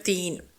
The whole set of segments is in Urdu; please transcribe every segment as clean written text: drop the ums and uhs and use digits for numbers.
3।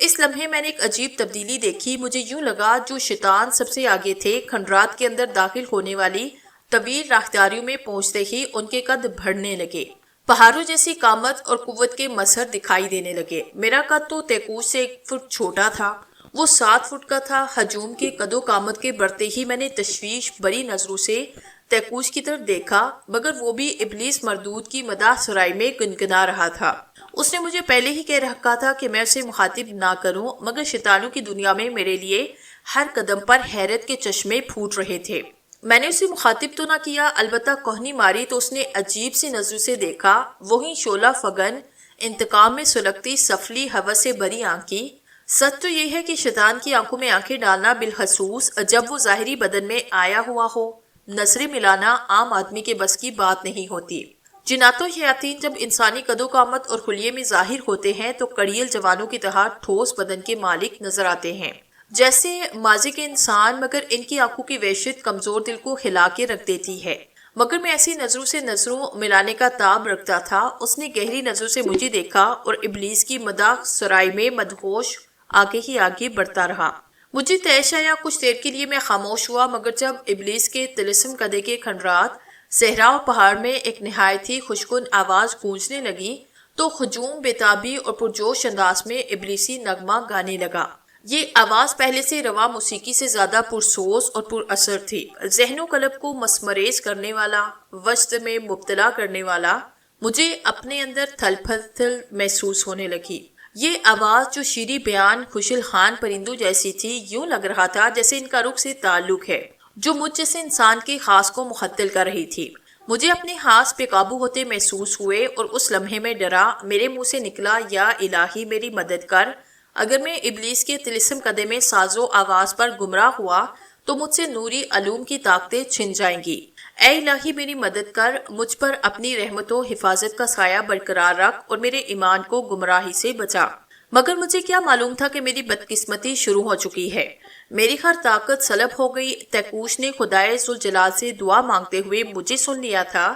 اس لمحے میں نے ایک عجیب تبدیلی دیکھی. مجھے یوں لگا جو شیطان سب سے آگے تھے، کھنڈرات کے اندر داخل ہونے والی طویل راہداریوں میں پہنچتے ہی ان کے قد بڑھنے لگے. پہاڑوں جیسی قامت اور قوت کے مظہر دکھائی دینے لگے. میرا قد تو طیقوس سے 1 فٹ چھوٹا تھا، وہ 7 فٹ کا تھا. ہجوم کے قد و قامت کے بڑھتے ہی میں نے تشویش بری نظروں سے طیقوس کی طرف دیکھا، مگر وہ بھی ابلیس مردود کی مداح سرائی میں گنگنا رہا تھا. اس نے مجھے پہلے ہی کہہ رکھا تھا کہ میں اسے مخاطب نہ کروں، مگر شیطانوں کی دنیا میں میرے لیے ہر قدم پر حیرت کے چشمے پھوٹ رہے تھے. میں نے اسے مخاطب تو نہ کیا، البتہ کوہنی ماری تو اس نے عجیب سی نظروں سے دیکھا. وہی شعلہ فگن انتقام میں سلگتی سفلی ہوس سے بری آنکھی. سچ تو یہ ہے کہ شیطان کی آنکھوں میں آنکھیں ڈالنا بالخصوص جب وہ ظاہری بدن میں آیا ہوا ہو، نظریں ملانا عام آدمی کے بس کی بات نہیں ہوتی. جنات و شیاطین جب انسانی قد و قامت اور خلیے میں ظاہر ہوتے ہیں تو کڑیل جوانوں کی طرح ٹھوس بدن کے مالک نظر آتے ہیں، جیسے ماضی کے انسان، مگر ان کی آنکھوں کی وحشت کمزور دل کو ہلا کے رکھ دیتی ہے. مگر میں ایسی نظروں سے نظروں ملانے کا تاب رکھتا تھا. اس نے گہری نظروں سے مجھے دیکھا اور ابلیس کی مداح سرائی میں مدہوش آگے ہی آگے بڑھتا رہا. مجھے طیش آیا. کچھ دیر کے لیے میں خاموش ہوا، مگر جب ابلیس کے طلسم کدے کے کھنڈرات صحرا اور پہاڑ میں ایک نہایت ہی خوشگن آواز گونجنے لگی تو ہجوم بےتابی اور پرجوش انداز میں ابلیسی نغمہ گانے لگا. یہ آواز پہلے سے رواں موسیقی سے زیادہ پرسوز اور پر اثر تھی، ذہن و قلب کو مسمریز کرنے والا، وجد میں مبتلا کرنے والا. مجھے اپنے اندر تھل پھل محسوس ہونے لگی. یہ آواز جو شیریں بیان خوشل خان پرندوں جیسی تھی، یوں لگ رہا تھا جیسے ان کا رخ سے تعلق ہے جو مجھ جیسے انسان کے خاص کو مختل کر رہی تھی. مجھے اپنے ہاتھ پہ قابو ہوتے محسوس ہوئے اور اس لمحے میں ڈرا. میرے منہ سے نکلا، یا الہی میری مدد کر. اگر میں ابلیس کے طلسم قدے میں ساز و آواز پر گمراہ ہوا تو مجھ سے نوری علوم کی طاقتیں چھن جائیں گی. اے الہی میری مدد کر، مجھ پر اپنی رحمت و حفاظت کا سایہ برقرار رکھ اور میرے ایمان کو گمراہی سے بچا. مگر مجھے کیا معلوم تھا کہ میری بدقسمتی شروع ہو چکی ہے، میری ہر طاقت سلب ہو گئی. طیقوس نے خدائے ذوالجلال سے دعا مانگتے ہوئے مجھے سن لیا تھا.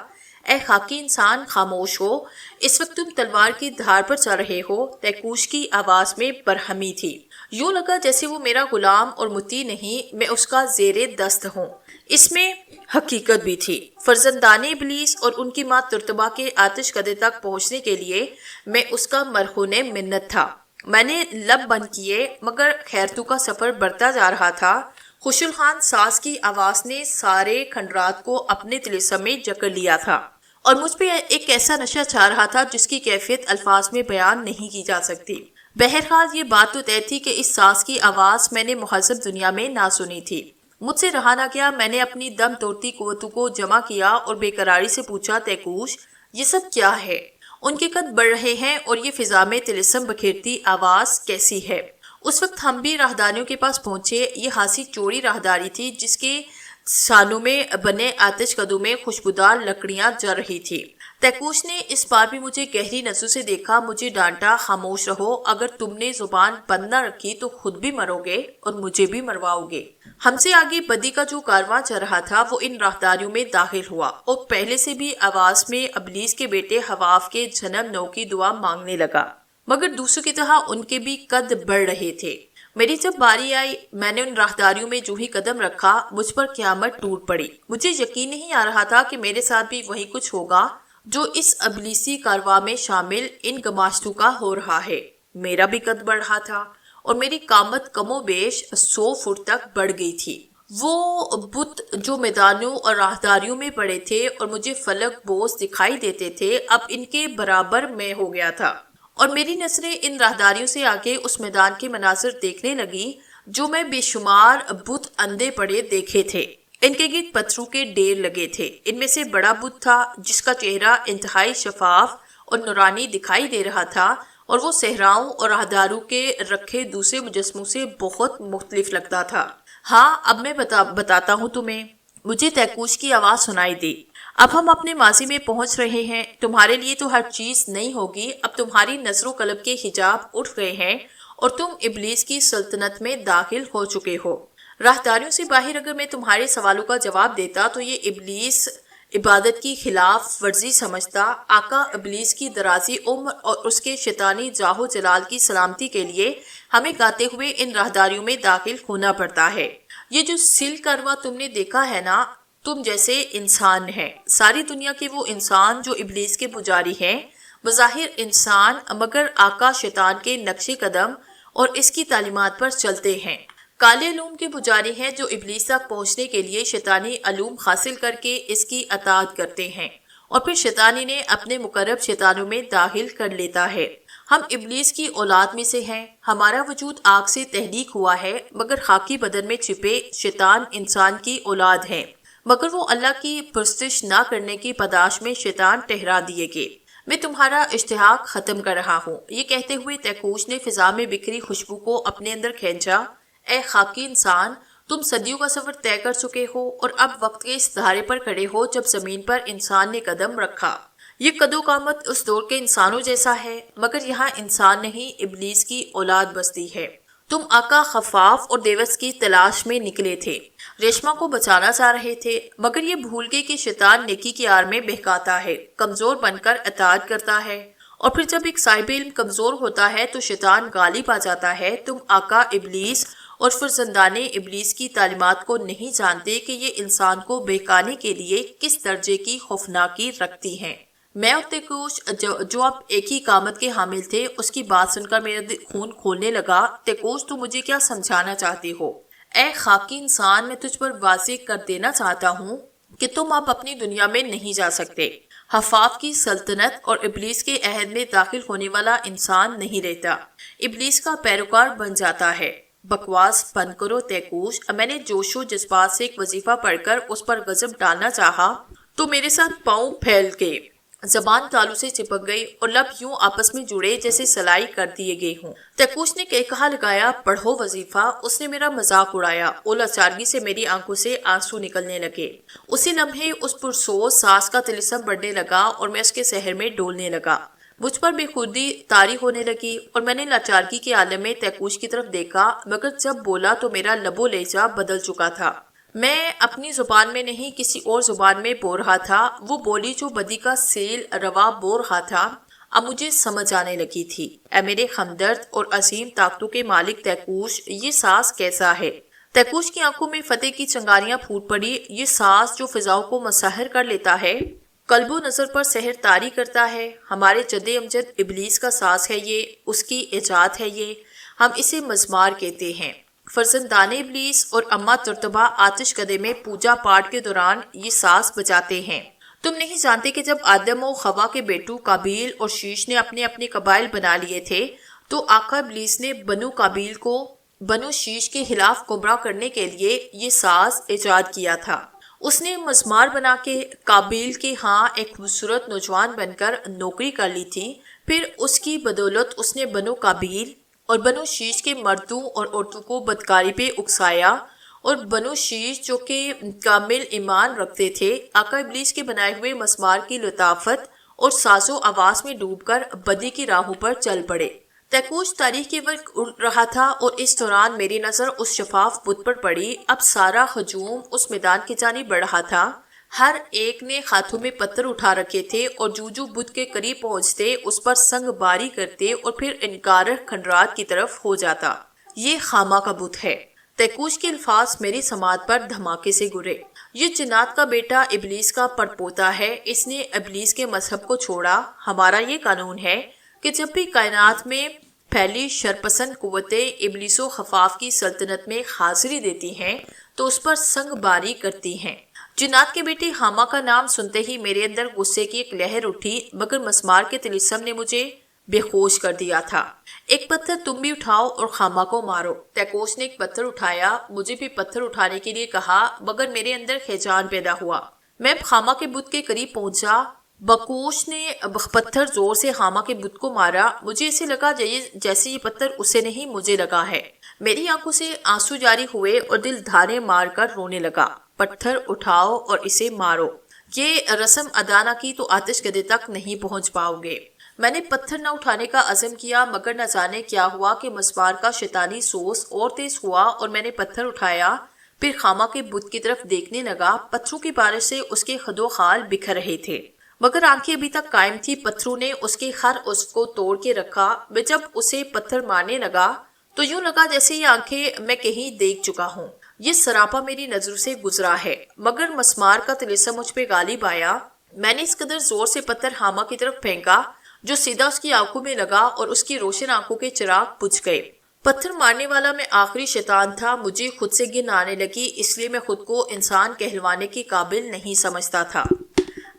اے خاکی انسان، خاموش ہو، اس وقت تم تلوار کی دھار پر چل رہے ہو. طیقوس کی آواز میں برہمی تھی. یوں لگا جیسے وہ میرا غلام اور مطیع نہیں، میں اس کا زیر دست ہوں. اس میں حقیقت بھی تھی. فرزندان ابلیس اور ان کی ماں ترتبہ کے آتش کدے تک پہنچنے کے لیے میں اس کا مرہون منت تھا. میں نے لب بند کیے، مگر خیرتو کا سفر بڑھتا جا رہا تھا. خوشل خان ساز کی آواز نے سارے کھنڈرات کو اپنے طلسم میں جکڑ لیا تھا اور مجھ پہ ایک ایسا نشہ چھا رہا تھا جس کی کیفیت الفاظ میں بیان نہیں کی جا سکتی. بہرحال یہ بات تو طے تھی کہ اس ساز کی آواز میں نے مہذب دنیا میں نہ سنی تھی. مجھ سے رہا نہ گیا. میں نے اپنی دم توڑتی قوتوں کو جمع کیا اور بے قراری سے پوچھا، طیقوس یہ سب کیا ہے؟ ان کے قد بڑھ رہے ہیں اور یہ فضا میں طلسم بکھیرتی آواز کیسی ہے؟ اس وقت ہم بھی راہداریوں کے پاس پہنچے. یہ خاصی چوڑی راہداری تھی جس کے سانوں میں بنے آتش کدوں میں خوشبودار لکڑیاں جل رہی تھی. طیقوس نے اس بار بھی مجھے گہری نظروں سے دیکھا. مجھے ڈانٹا، خاموش رہو، اگر تم نے زبان بند نہ رکھی تو خود بھی مرو گے اور مجھے بھی مرواؤ گے. ہم سے آگے بدی کا جو کارواں چل رہا تھا وہ ان راہداریوں میں داخل ہوا اور پہلے سے بھی آواز میں ابلیس کے بیٹے حواف کے جنم نو کی دعا مانگنے لگا، مگر دوسروں کی طرح ان کے بھی قد بڑھ رہے تھے. میری جب باری آئی، میں نے ان راہداریوں میں جو ہی قدم رکھا مجھ پر قیامت ٹوٹ پڑی. مجھے یقین نہیں آ رہا تھا کہ میرے ساتھ بھی وہی کچھ ہوگا جو اس ابلیسی کارواں میں شامل ان گماشتوں کا ہو رہا ہے. میرا بھی قد بڑھ رہا تھا اور میری قامت کم و بیش 100 فٹ تک بڑھ گئی تھی. وہ بت جو میدانوں اور راہداریوں میں پڑے تھے اور مجھے فلک بوس دکھائی دیتے تھے، اب ان کے برابر میں ہو گیا تھا اور میری نظریں ان راہداریوں سے آگے اس میدان کے مناظر دیکھنے لگی جو میں بے شمار بت اندھے پڑے دیکھے تھے. ان کے گرد پتھروں کے ڈھیر لگے تھے. ان میں سے بڑا بت تھا جس کا چہرہ انتہائی شفاف اور نورانی دکھائی دے رہا تھا اور وہ صحراؤں اور راہداروں کے رکھے دوسرے مجسموں سے بہت مختلف لگتا تھا. ہاں، اب میں بتاتا ہوں تمہیں. مجھے طیقوس کی آواز سنائی دی. اب ہم اپنے ماضی میں پہنچ رہے ہیں. تمہارے لیے تو ہر چیز نہیں ہوگی. اب تمہاری نظر و قلب کے حجاب اٹھ گئے ہیں اور تم ابلیس کی سلطنت میں داخل ہو چکے ہو. راہداریوں سے باہر اگر میں تمہارے سوالوں کا جواب دیتا تو یہ ابلیس عبادت کی خلاف ورزی سمجھتا آقا ابلیس کی درازی عمر اور اس کے شیطانی جاہ و جلال کی سلامتی کے لیے ہمیں گاتے ہوئے ان راہداریوں میں داخل ہونا پڑتا ہے۔ یہ جو سل کروا تم نے دیکھا ہے نا، تم جیسے انسان ہیں، ساری دنیا کے وہ انسان جو ابلیس کے پجاری ہیں، بظاہر انسان مگر آقا شیطان کے نقش قدم اور اس کی تعلیمات پر چلتے ہیں۔ کالے علوم کے پجاری ہیں جو ابلیس تک پہنچنے کے لیے شیطانی علوم حاصل کر کے اس کی اطاعت کرتے ہیں اور پھر شیطانی نے اپنے مقرب شیطانوں میں داخل کر لیتا ہے۔ ہم ابلیس کی اولاد میں سے ہیں، ہمارا وجود آگ سے تحلیق ہوا ہے، مگر خاکی بدن میں چھپے شیطان انسان کی اولاد ہیں، مگر وہ اللہ کی پرستش نہ کرنے کی پاداش میں شیطان ٹھہرا دیے گئے۔ میں تمہارا اشتہاق ختم کر رہا ہوں۔ یہ کہتے ہوئے طیخوس نے فضا میں بکھری خوشبو کو اپنے اندر کھینچا۔ اے خاکی انسان، تم صدیوں کا سفر طے کر چکے ہو اور اب وقت کے اس دھارے پر کھڑے ہو جب زمین پر انسان نے قدم رکھا۔ یہ قد و قامت اس دور کے انسانوں جیسا ہے، مگر یہاں انسان نہیں ابلیس کی اولاد بستی ہے۔ تم آقا خفاف اور دیوس کی تلاش میں نکلے تھے، ریشما کو بچانا چاہ رہے تھے، مگر یہ بھول گئے کہ شیطان نیکی کی آڑ میں بہکاتا ہے، کمزور بن کر اطاعت کرتا ہے، اور پھر جب ایک صاحب علم کمزور ہوتا ہے تو شیطان غالب آ جاتا ہے۔ تم آقا ابلیس اور فرزندان ابلیس کی تعلیمات کو نہیں جانتے کہ یہ انسان کو بہکانے کے لیے کس درجے کی خوفناکی رکھتی ہیں۔ میں اور طیخوس جو اب ایک ہی قامت کے حامل تھے، اس کی بات سن کر میرا خون کھولنے لگا۔ طیخوس، تو مجھے کیا سمجھانا چاہتی ہو؟ اے خاکی انسان، میں تجھ پر واضح کر دینا چاہتا ہوں کہ تم اب اپنی دنیا میں نہیں جا سکتے۔ حفاف کی سلطنت اور ابلیس کے عہد میں داخل ہونے والا انسان نہیں رہتا، ابلیس کا پیروکار بن جاتا ہے۔ بکواس بند کرو طیخوس۔ میں نے جوش و جذبات سے ایک وظیفہ پڑھ کر اس پر غضب ڈالنا چاہا تو میرے ساتھ پاؤں پھیل گئے، زبان تالو سے چپک گئی اور لب یوں آپس میں جڑے جیسے سلائی کر دیے گئے ہوں۔ طیخوس نے کہا لگایا، پڑھو وظیفہ۔ اس نے میرا مذاق اڑایا اور لاچارگی سے میری آنکھوں سے آنسو نکلنے لگے۔ اسی لمحے اس پرسوز ساس کا طلسم بڑھنے لگا اور میں اس کے سحر میں ڈولنے لگا۔ مجھ پر بے خودی طاری ہونے لگی اور میں نے لاچارگی کے عالم میں طیخوس کی طرف دیکھا، مگر جب بولا تو میرا لب و لہجہ بدل چکا تھا۔ میں اپنی زبان میں نہیں کسی اور زبان میں بول رہا تھا، وہ بولی جو بدی کا سیل روا بول رہا تھا اب مجھے سمجھ آنے لگی تھی۔ اے میرے ہمدرد اور عظیم طاقتوں کے مالک طیخوس، یہ ساز کیسا ہے؟ طیخوس کی آنکھوں میں فتح کی چنگاریاں پھوٹ پڑی۔ یہ ساز جو فضاؤں کو مسحر کر لیتا ہے، قلب و نظر پر سحر طاری کرتا ہے، ہمارے جد امجد ابلیس کا ساز ہے، یہ اس کی ایجاد ہے، یہ ہم اسے مزمار کہتے ہیں۔ فرزندان ابلیس اور اما ترتبہ آتش کدے میں پوجا پاٹ کے دوران یہ ساز بجاتے ہیں۔ تم نہیں جانتے کہ جب آدم و حوا کے بیٹو قابیل اور شیش نے اپنے اپنے قبائل بنا لیے تھے تو آقا ابلیس نے بنو قابیل کو بنو شیش کے خلاف گمراہ کرنے کے لیے یہ ساز ایجاد کیا تھا۔ اس نے مزمار بنا کے قابیل کے ہاں ایک خوبصورت نوجوان بن کر نوکری کر لی تھی، پھر اس کی بدولت اس نے بنو قابیل اور بنو شیش کے مردوں اور عورتوں کو بدکاری پہ اکسایا، اور بنو شیش جو کہ کامل ایمان رکھتے تھے آقا ابلیس کے بنائے ہوئے مسمار کی لطافت اور ساز و آواز میں ڈوب کر بدی کی راہوں پر چل پڑے۔ طیخوس تاریخ کے وقت اڑ رہا تھا اور اس دوران میری نظر اس شفاف بت پر پڑی۔ اب سارا ہجوم اس میدان کی جانب بڑھ رہا تھا، ہر ایک نے ہاتھوں میں پتھر اٹھا رکھے تھے اور جو بت کے قریب پہنچتے اس پر سنگ باری کرتے اور پھر انکار کھنڈرات کی طرف ہو جاتا۔ یہ خاما کا بت ہے۔ طیخوس کے الفاظ میری سماعت پر دھماکے سے گرے۔ یہ جنات کا بیٹا ابلیس کا پڑپوتا ہے، اس نے ابلیس کے مذہب کو چھوڑا۔ ہمارا یہ قانون ہے کہ جب بھی کائنات میں پھیلی شرپسند قوتیں ابلیس و خفاف کی سلطنت میں حاضری دیتی ہیں تو اس پر سنگ باری کرتی ہیں۔ جنات کے بیٹے حاما کا نام سنتے ہی میرے اندر غصے کی ایک لہر اٹھی، مگر مسمار کے طلسم نے مجھے بے ہوش کر دیا تھا۔ ایک پتھر تم بھی اٹھاؤ اور حاما کو مارو۔ طیخوس نے ایک پتھر اٹھایا، مجھے بھی پتھر اٹھانے کے لیے کہا، مگر میرے اندر خیجان پیدا ہوا۔ میں حاما کے بت کے قریب پہنچا۔ بکوش نے پتھر زور سے حاما کے بت کو مارا۔ مجھے اسے لگا جیسے یہ پتھر اسے نہیں مجھے لگا ہے۔ میری آنکھوں سے آنسو جاری ہوئے اور دل دھانے مار کر رونے لگا۔ پتھر اٹھاؤ اور اسے مارو، یہ رسم ادا نہ کی تو آتش گدے تک نہیں پہنچ پاؤ گے۔ میں نے پتھر نہ اٹھانے کا عزم کیا، مگر نہ جانے کیا ہوا کہ مسمار کا شیطانی سوس اور تیز ہوا اور میں نے پتھر اٹھایا۔ پھر خامہ کے بت کی طرف دیکھنے لگا۔ پتھروں کی بارش سے اس کے خد و خال بکھر رہے تھے مگر آنکھیں ابھی تک قائم تھی۔ پتھروں نے اس کے ہر عضو کو توڑ کے رکھا۔ میں جب اسے پتھر مارنے لگا تو یوں لگا جیسے یہ آنکھیں میں کہیں دیکھ چکا ہوں۔ یہ سراپا میری نظروں سے گزرا ہے مگر مسمار کا طلسم مجھ پہ غالب آیا۔ میں نے اس قدر زور سے پتھر خامہ کی طرف پھینکا جو سیدھا اس کی آنکھوں میں لگا اور اس کی روشن آنکھوں کے چراغ بجھ گئے۔ پتھر مارنے والا میں آخری شیطان تھا۔ مجھے خود سے گھن آنے لگی، اس لیے میں خود کو انسان کہلوانے کے قابل نہیں سمجھتا تھا۔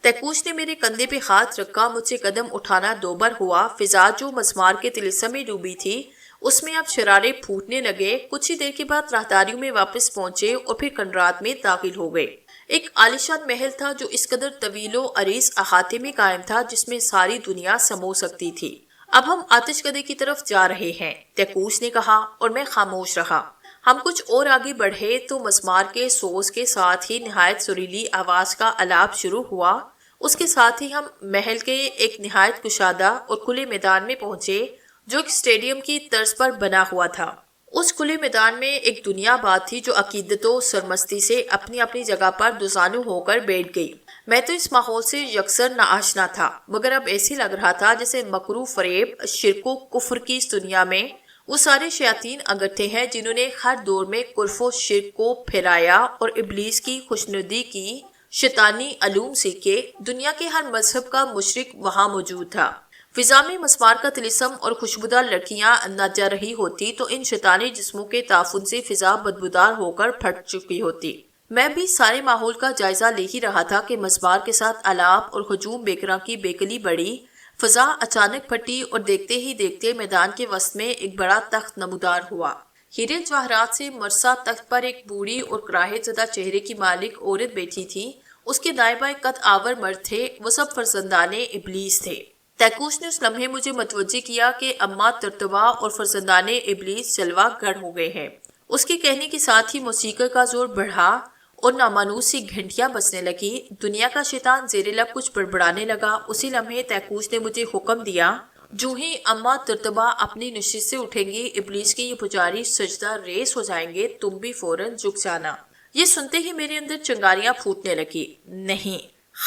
تیکوش نے میرے کندھے پہ ہاتھ رکھا، مجھ سے قدم اٹھانا دوبر ہوا۔ فضا جو مسمار کے طلسم میں ڈوبی تھی اس میں اب شرارے پھوٹنے لگے۔ کچھ ہی دیر کے بعد راہداریوں میں واپس پہنچے اور پھر کنڈرات میں داخل ہو گئے۔ ایک عالیشان محل تھا جو اس قدر طویل و عریض احاطے میں قائم تھا جس میں ساری دنیا سمو سکتی تھی۔ اب ہم آتش کدے کی طرف جا رہے ہیں، تیکوش نے کہا اور میں خاموش رہا۔ ہم کچھ اور آگے بڑھے تو مسمار کے سوز کے ساتھ ہی نہایت سریلی آواز کا آلاپ شروع ہوا۔ اس کے ساتھ ہی ہم محل کے ایک نہایت کشادہ اور کھلے میدان میں پہنچے جو ایک اسٹیڈیم کی طرز پر بنا ہوا تھا۔ اس کھلے میدان میں ایک دنیا آباد تھی جو عقیدت و سرمستی سے اپنی اپنی جگہ پر دوزانو ہو کر بیٹھ گئی۔ میں تو اس ماحول سے یکسر ناآشنا تھا مگر اب ایسے لگ رہا تھا جیسے مکرو فریب شرک و کفر کی اس دنیا میں وہ سارے شیاطین اگرتے ہیں جنہوں نے ہر دور میں کفر و شرک کو پھیلایا اور ابلیس کی خوشنودی کی شیطانی علوم سیکھے۔ دنیا کے ہر مذہب کا مشرک وہاں موجود تھا۔ فضا میں مسمار کا طلسم اور خوشبودار لڑکیاں نہ جا رہی ہوتی تو ان شیطانی جسموں کے تعفن سے فضا بدبودار ہو کر پھٹ چکی ہوتی۔ میں بھی سارے ماحول کا جائزہ لے ہی رہا تھا کہ مسمار کے ساتھ آلاپ اور ہجوم بیکراں کی بیکلی بڑھی۔ فضا اچانک پھٹی اور دیکھتے ہی دیکھتے میدان کے وسط میں ایک بڑا تخت نمودار ہوا۔ ہیرے جواہرات سے مرصع تخت پر ایک بوڑھی اور کراہیت زدہ چہرے کی مالک عورت بیٹھی تھی۔ اس کے دائیں بائیں قد آور مرد تھے، وہ سب فرزندان ابلیس تھے۔ تیکوش نے اس لمحے مجھے متوجہ کیا کہ اما ترتبہ اور فرزندان ابلیس جلوہ گر ہو گئے ہیں۔ اس کے کہنے کے ساتھ ہی موسیقی کا زور بڑھا اور نامانوس سی گھنٹیاں بجنے لگی۔ دنیا کا شیطان زیر لب کچھ بڑبڑانے لگا۔ اسی لمحے تیکوش نے مجھے حکم دیا، جو ہی اما ترتبہ اپنی نشست سے اٹھیں گی ابلیس کے یہ پجاری سجدہ ریز ہو جائیں گے، تم بھی فوراً جھک جانا۔ یہ سنتے ہی میرے اندر چنگاریاں پھوٹنے لگی۔ نہیں،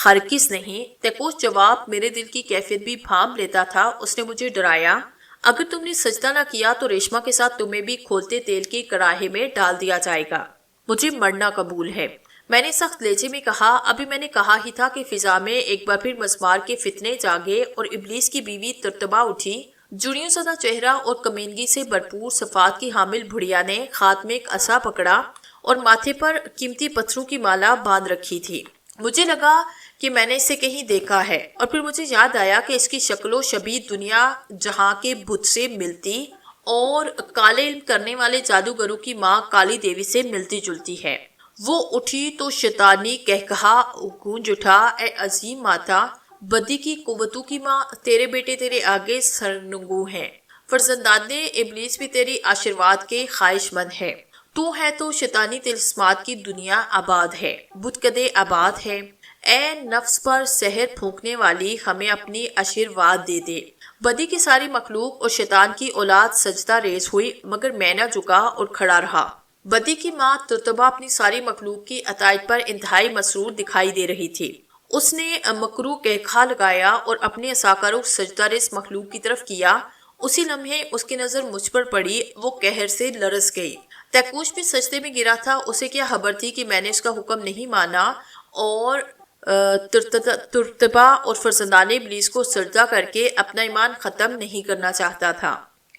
ہرگز نہیں۔ تیکوش جواب میرے دل کی کیفیت بھی بھانپ لیتا تھا۔ اس نے مجھے ڈرایا، اگر تم نے سجدہ نہ کیا تو ریشما کے ساتھ تمہیں بھی کھولتے تیل کی کڑاہے میں ڈال دیا جائے گا۔ مجھے مرنا قبول ہے، میں نے سخت لہجے میں کہا۔ ابھی میں نے کہا ہی تھا کہ فضا میں ایک بار پھر مسمار کے فتنے جاگے اور ابلیس کی بیوی ترتبہ اٹھی۔ جڑیوں زدہ چہرہ اور کمینگی سے بھرپور صفات کی حامل بھڑیا نے ہاتھ میں ایک عصا پکڑا اور ماتھے پر قیمتی پتھروں کی مالا باندھ رکھی تھی۔ مجھے لگا کہ میں نے اسے کہیں دیکھا ہے اور پھر مجھے یاد آیا کہ اس کی شکل و شبیہ دنیا جہاں کے بت سے ملتی اور کالے علم کرنے والے جادوگروں کی ماں کالی دیوی سے ملتی جلتی ہے۔ وہ اٹھی تو شیطانی کہکہا گونج اٹھا، اے عظیم ماتا، بدی کی قوتوں کی ماں، تیرے بیٹے تیرے آگے سرنگوں ہیں، فرزندان ابلیس بھی تیری آشیرواد کے خواہش مند ہے۔ تو ہے تو شیطانی طلسمات کی دنیا آباد ہے، بت کدے آباد ہے۔ اے نفس پر سحر پھونکنے والی، ہمیں اپنی آشیرواد دے دے۔ بدی کی ساری مخلوق اور شیطان کی اولاد سجدہ ریز ہوئی مگر میں نہ جھکا اور کھڑا رہا۔ بدی کی ماں ترتبہ اپنی ساری مخلوق کی عطائیت پر انتہائی مسرور دکھائی دے رہی تھی۔ اس نے مکرو کہکھا لگایا اور اپنے عصا کا رخ سجدہ ریز مخلوق کی طرف کیا۔ اسی لمحے اس کی نظر مجھ پر پڑی، وہ قہر سے لرز گئی۔ تیکوش بھی سجدے میں گرا تھا۔ اسے کیا خبر تھی کہ میں نے اس کا حکم نہیں مانا اور ترتبہ اور فرزندان ابلیس کو سجدہ کر کے اپنا ایمان ختم نہیں کرنا چاہتا تھا۔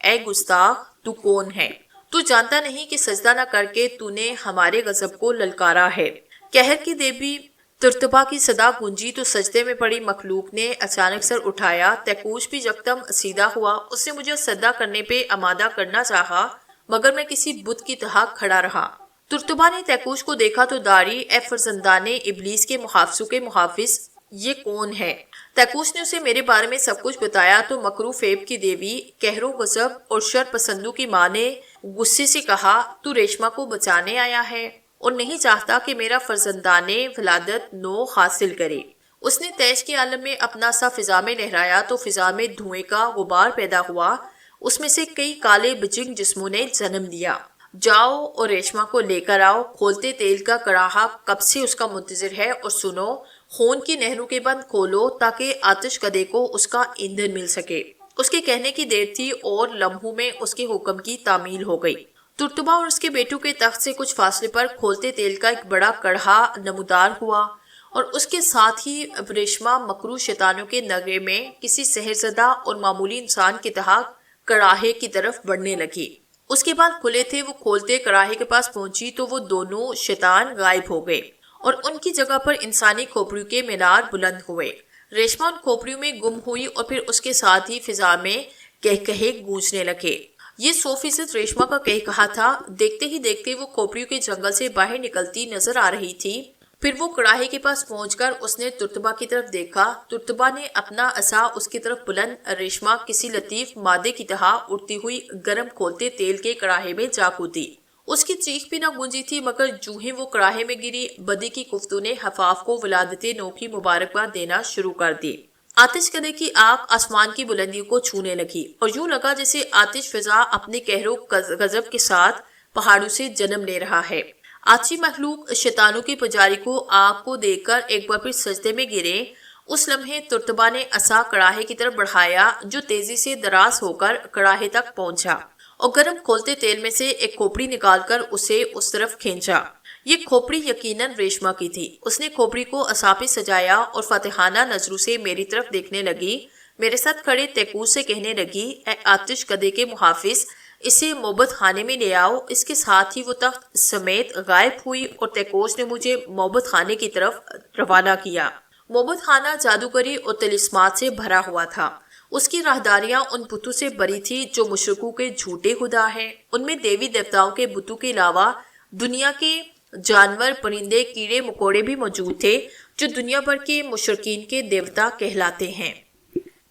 اے گستاخ، تو کون ہے؟ تو جانتا نہیں کہ سجدہ نہ کر کے تو نے ہمارے غضب کو للکارا ہے۔ قہر کی دیوی ترتبہ کی صدا گونجی تو سجدے میں پڑی مخلوق نے اچانک سر اٹھایا۔ تیکوش بھی یکدم سیدھا ہوا۔ اس نے مجھے سجدہ کرنے پہ آمادہ کرنا چاہا مگر میں کسی بت کی طرح کھڑا رہا۔ ترتبہ نے تیکوش کو دیکھا تو داڑھی، اے فرزندان ابلیس کے محافظوں کے محافظ، یہ کون ہے؟ تیکوش نے اسے میرے بارے میں سب کچھ بتایا تو مکرو فیب کی دیوی، قہر و غضب اور شر پسندوں کی ماں نے غصے سے کہا، تو ریشما کو بچانے آیا ہے اور نہیں چاہتا کہ میرا فرزندان ولادت نو حاصل کرے۔ اس نے تیش کے عالم میں اپنا سا فضا میں لہرایا تو فضا میں دھوئیں کا غبار پیدا ہوا۔ اس میں سے کئی کالے بجنگ جسموں نے جنم لیا۔ جاؤ اور ریشما کو لے کر آؤ، کھولتے تیل کا کڑاہا کب سے اس کا منتظر ہے، اور سنو، خون کی نہروں کے بند کھولو تاکہ آتش کدے کو اس کا ایندھن مل سکے۔ اس کے کہنے کی دیر تھی اور لمحوں میں اس کے حکم کی تعمیل ہو گئی۔ ترتبہ اور اس کے بیٹوں کے تخت سے کچھ فاصلے پر کھولتے تیل کا ایک بڑا کڑھا نمودار ہوا، اور اس کے ساتھ ہی ریشما مکروہ شیطانوں کے نغمے میں کسی سحرزدہ اور معمولی انسان کی طرح کڑاہے کی طرف بڑھنے لگی۔ اس کے بعد کھلے تھے وہ کھولتے کڑاہے کے پاس پہنچی تو وہ دونوں شیطان غائب ہو گئے اور ان کی جگہ پر انسانی کھوپڑیوں کے مینار بلند ہوئے۔ ریشما ان کھوپڑیوں میں گم ہوئی اور پھر اس کے ساتھ ہی فضا میں کہکہے گونجنے لگے۔ یہ 100% ریشما کا کہا تھا۔ دیکھتے ہی دیکھتے وہ کھوپڑیوں کے جنگل سے باہر نکلتی نظر آ رہی تھی۔ پھر وہ کڑاہے کے پاس پہنچ کر اس نے ترتبہ کی طرف دیکھا۔ ترتبہ نے اپنا عصا اس کی طرف بلند، ریشما کسی لطیف مادے کی طرح اڑتی ہوئی گرم کھولتے تیل کے کڑاہے میں جا کودی۔ اس کی چیخ بھی نہ گونجی تھی، مگر جو ہی وہ کڑاہے میں گری، بدی کی کفتوں نے حفاف کو ولادت نو کی مبارکباد دینا شروع کر دی۔ آتش کدے کی آگ آسمان کی بلندیوں کو چھونے لگی اور یوں لگا جیسے آتش فضا اپنے قہر و غضب کے ساتھ پہاڑوں سے جنم لے رہا ہے۔ آتشی مخلوق شیطانوں کے پجاری کو آگ کو دیکھ کر ایک بار پھر سجدے میں گرے۔ اس لمحے ترتبہ نے عصا کڑاہے کی طرف بڑھایا جو تیزی سے دراز ہو کر کڑاہے تک پہنچا اور گرم کھولتے تیل میں سے ایک کھوپڑی نکال کر اسے اس طرف کھینچا۔ یہ کھوپڑی یقیناً ریشما کی تھی۔ اس نے کھوپڑی کو عصا پہ سجایا اور فاتحانہ نظروں سے میری طرف دیکھنے لگی۔ میرے ساتھ کھڑے تیکوس سے کہنے لگی، اے آتش کدے کے محافظ، اسے موبت خانے میں لے آؤ۔ اس کے ساتھ ہی وہ تخت سمیت غائب ہوئی اور تیکوس نے مجھے موبت خانے کی طرف روانہ کیا۔ موبت خانہ جادوگری اور طلسمات سے بھرا ہوا تھا۔ اس کی راہداریاں ان بتوں سے بری تھی جو مشرکوں کے جھوٹے خدا ہیں۔ ان میں دیوی دیوتاؤں کے بتوں کے علاوہ دنیا کے جانور، پرندے، کیڑے مکوڑے بھی موجود تھے جو دنیا بھر کے مشرکین کے دیوتا کہلاتے ہیں۔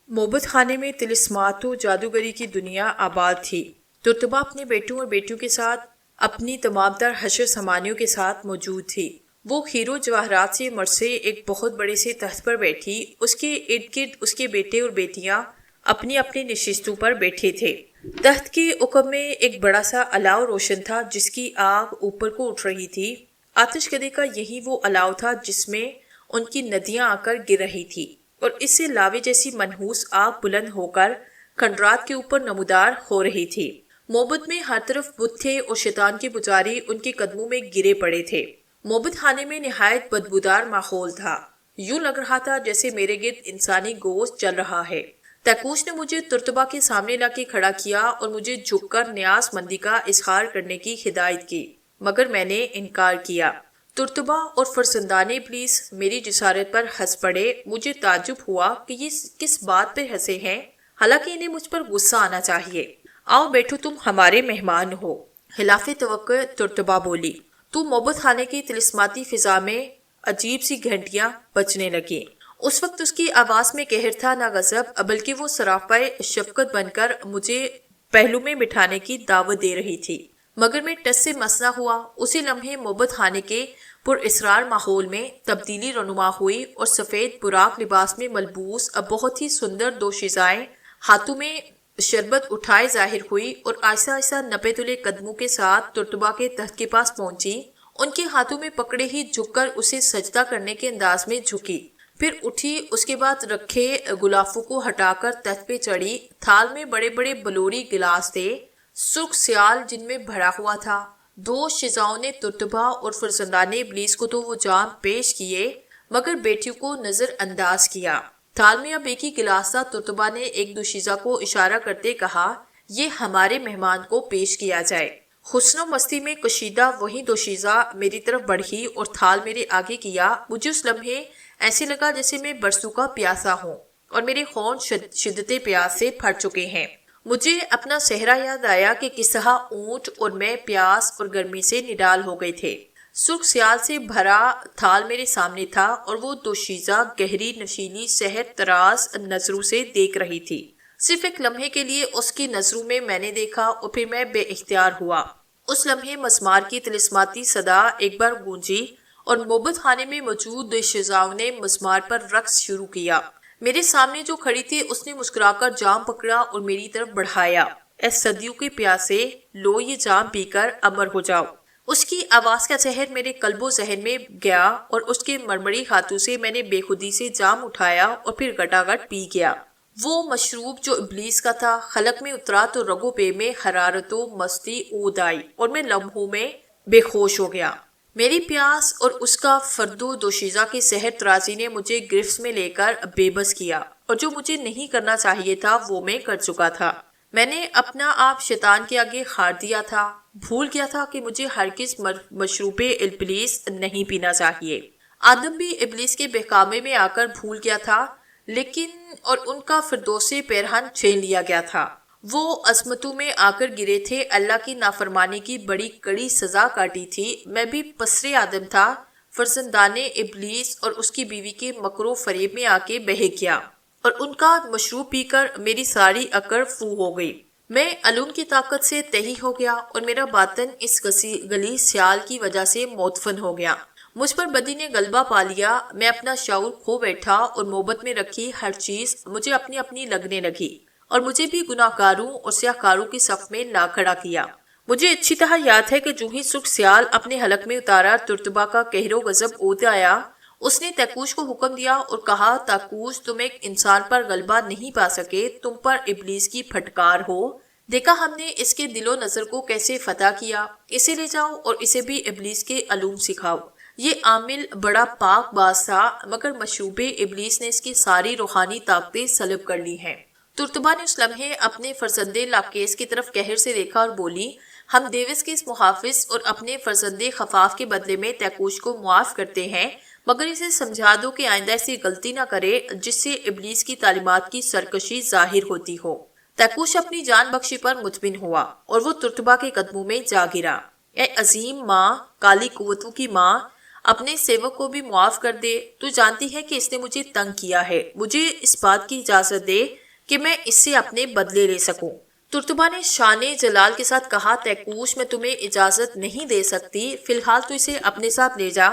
موبت خانے میں طلسمات و جادوگری کی دنیا آباد تھی۔ ترتبہ اپنے بیٹوں اور بیٹیوں کے ساتھ اپنی تمام تر حشر سامانیوں کے ساتھ موجود تھی۔ وہ ہیرو جواہرات سے مرصع ایک بہت بڑے سے تخت پر بیٹھی۔ اس کے ارد گرد اس کے بیٹے اور بیٹیاں اپنی اپنی نشستوں پر بیٹھے تھے۔ تخت کے عقب میں ایک بڑا سا الاؤ روشن تھا جس کی آگ اوپر کو اٹھ رہی تھی۔ آتش کدے کا یہی وہ الاؤ تھا جس میں ان کی ندیاں آ کر گر رہی تھی اور اس سے لاوے جیسی منحوس آگ بلند ہو کر کھنڈرات کے اوپر نمودار ہو رہی تھی۔ موبت میں ہر طرف بت تھے اور شیطان کے پجاری ان کے قدموں میں گرے پڑے تھے۔ موبت خانے میں نہایت بدبودار ماحول تھا۔ یوں لگ رہا تھا جیسے میرے گرد انسانی گوشت چل رہا ہے۔ تیکوس نے مجھے ترتبہ کے سامنے لا کے کھڑا کیا اور مجھے جھک کر نیاز مندی کا اظہار کرنے کی ہدایت کی، مگر میں نے انکار کیا۔ ترتبہ اور فرزندان ابلیس میری جسارت پر ہنس پڑے۔ مجھے تعجب ہوا کہ یہ کس بات پر ہنسے ہیں، حالانکہ انہیں مجھ پر غصہ آنا چاہیے۔ آؤ بیٹھو، تم ہمارے مہمان ہو، خلاف توقع ترتبہ بولی۔ تو موبت خانے کی طلسماتی فضا میں عجیب سی گھنٹیاں بجنے لگیں۔ اس وقت اس کی آواز میں قہر تھا نہ غضب، بلکہ وہ سراپے شفقت بن کر مجھے پہلو میں بٹھانے کی دعوت دے رہی تھی، مگر میں ٹس سے مس نہ ہوا۔ اسی لمحے موبت خانے کے پر اسرار ماحول میں تبدیلی رونما ہوئی اور سفید براق لباس میں ملبوس اب بہت ہی سندر دو شیزائیں ہاتھوں میں شربت اٹھائے ظاہر ہوئی اور آہستہ آہستہ نپے تلے قدموں کے ساتھ ترتبہ کے تخت کے پاس پہنچی۔ ان کے ہاتھوں میں پکڑے ہی جھک کر اسے سجدہ کرنے کے انداز میں جھکی، پھر اٹھی، اس کے بعد رکھے غلافوں کو ہٹا کر تخت پہ چڑھی۔ تھال میں بڑے بڑے بلوری گلاس تھے، سرخ سیال جن میں بھرا ہوا تھا۔ دو شیزاؤں نے ترتبہ اور فرزندان ابلیس کو تو وہ جام پیش کیے مگر بیٹیوں کو نظر انداز کیا۔ تھال میں اب ایک ہی گلاس تھا۔ ترتبہ نے ایک دوشیزہ کو اشارہ کرتے کہا، یہ ہمارے مہمان کو پیش کیا جائے۔ حسن و مستی میں کشیدہ وہی دوشیزہ میری طرف بڑھی اور تھال میرے آگے کیا۔ مجھے اس لمحے ایسے لگا جیسے میں برسوں کا پیاسا ہوں اور میرے خون شدت پیاس سے پھٹ چکے ہیں۔ مجھے اپنا صحرا یاد آیا کہ کس طرح اونٹ اور میں پیاس اور گرمی سے نڈال ہو گئے تھے۔ سرخ سیال سے بھرا تھال میرے سامنے تھا اور وہ دوشیزہ گہری نشیلی سحر تراز نظروں سے دیکھ رہی تھی۔ صرف ایک لمحے کے لیے اس کی نظروں میں نے دیکھا اور پھر میں بے اختیار ہوا۔ اس لمحے مزمار کی طلسماتی صدا ایک بار گونجی اور موبت خانے میں موجود دوشیزاؤں نے مزمار پر رقص شروع کیا۔ میرے سامنے جو کھڑی تھی اس نے مسکرا کر جام پکڑا اور میری طرف بڑھایا۔ اے صدیوں کے پیاسے، لو یہ جام پی کر امر ہو جاؤ۔ اس کی آواز کا زہر میرے قلب و ذہن میں گیا اور اس کے مرمری ہاتھوں سے میں نے بے خودی سے جام اٹھایا اور پھر گٹاگٹ پی گیا۔ وہ مشروب جو ابلیس کا تھا حلق میں اترا تو رگو پے میں حرارت و مستی اود آئی اور میں لمحوں میں بے ہوش ہو گیا۔ میری پیاس اور اس کا فرد و دوشیزہ کے سحر ترازی نے مجھے گرفت میں لے کر بے بس کیا، اور جو مجھے نہیں کرنا چاہیے تھا وہ میں کر چکا تھا۔ میں نے اپنا آپ شیطان کے آگے ہار دیا تھا، بھول گیا تھا کہ مجھے ہرگز مشروب ابلیس نہیں پینا چاہیے۔ آدم بھی ابلیس کے بہکامے میں آ کر بھول گیا تھا، لیکن اور ان کا فردوس پیرہن چھین لیا گیا تھا۔ وہ عظمتوں میں آ کر گرے تھے، اللہ کی نافرمانی کی بڑی کڑی سزا کاٹی تھی۔ میں بھی پسرے آدم تھا، فرزندان ابلیس اور اس کی بیوی کے مکر و فریب میں آ کے بہک گیا، اور ان کا مشروب پی کر میری ساری عقل فو ہو گئی۔ میں علوم کی طاقت سے تہی ہو گیا اور میرا باطن اس گلی سیال کی وجہ سے مدفن ہو گیا۔ مجھ پر بدی نے غلبہ پا لیا، میں اپنا شعور کھو بیٹھا اور محبت میں رکھی ہر چیز مجھے اپنی اپنی لگنے لگی، اور مجھے بھی گناہ کاروں اور سیاہ کاروں کی صف میں لا کھڑا کیا۔ مجھے اچھی طرح یاد ہے کہ جو ہی سکھ سیال اپنے حلق میں اتارا، ترتبہ کا قہر و غضب اود آیا۔ اس نے تیکوش کو حکم دیا اور کہا، تیکوش تم ایک انسان پر غلبہ نہیں پا سکے، تم پر ابلیس کی پھٹکار ہو۔ دیکھا ہم نے اس کے دل و نظر کو کیسے فتح کیا، اسے لے جاؤ اور اسے بھی ابلیس کے علوم سکھاؤ۔ یہ عامل بڑا پاک باز تھا، مگر مشروب ابلیس نے اس کی ساری روحانی طاقتیں سلب کر لی ہیں۔ ترتبہ نے اس لمحے اپنے فرزند لاکیس کی طرف قہر سے دیکھا اور بولی، ہم دیوس کے اس محافظ اور اپنے فرزند خفاف کے بدلے میں تیکوش کو معاف کرتے ہیں، مگر اسے سمجھا دو کہ آئندہ ایسی غلطی نہ کرے جس سے ابلیس کی تعلیمات کی سرکشی ظاہر ہوتی ہو۔ تیکوش اپنی جان بخشی پر مطمئن ہوا اور وہ ترتبہ کے قدموں میں جا گرا۔ اے عظیم ماں، کالی قوتوں کی ماں، اپنے سیوک کو بھی معاف کر دے، تو جانتی ہے کہ اس نے مجھے تنگ کیا ہے، مجھے اس بات کی اجازت دے کہ میں اس سے اپنے بدلے لے سکوں۔ ترتبہ نے شان جلال کے ساتھ کہا، تیکوش میں تمہیں اجازت نہیں دے سکتی، فی الحال تو اسے اپنے ساتھ لے جا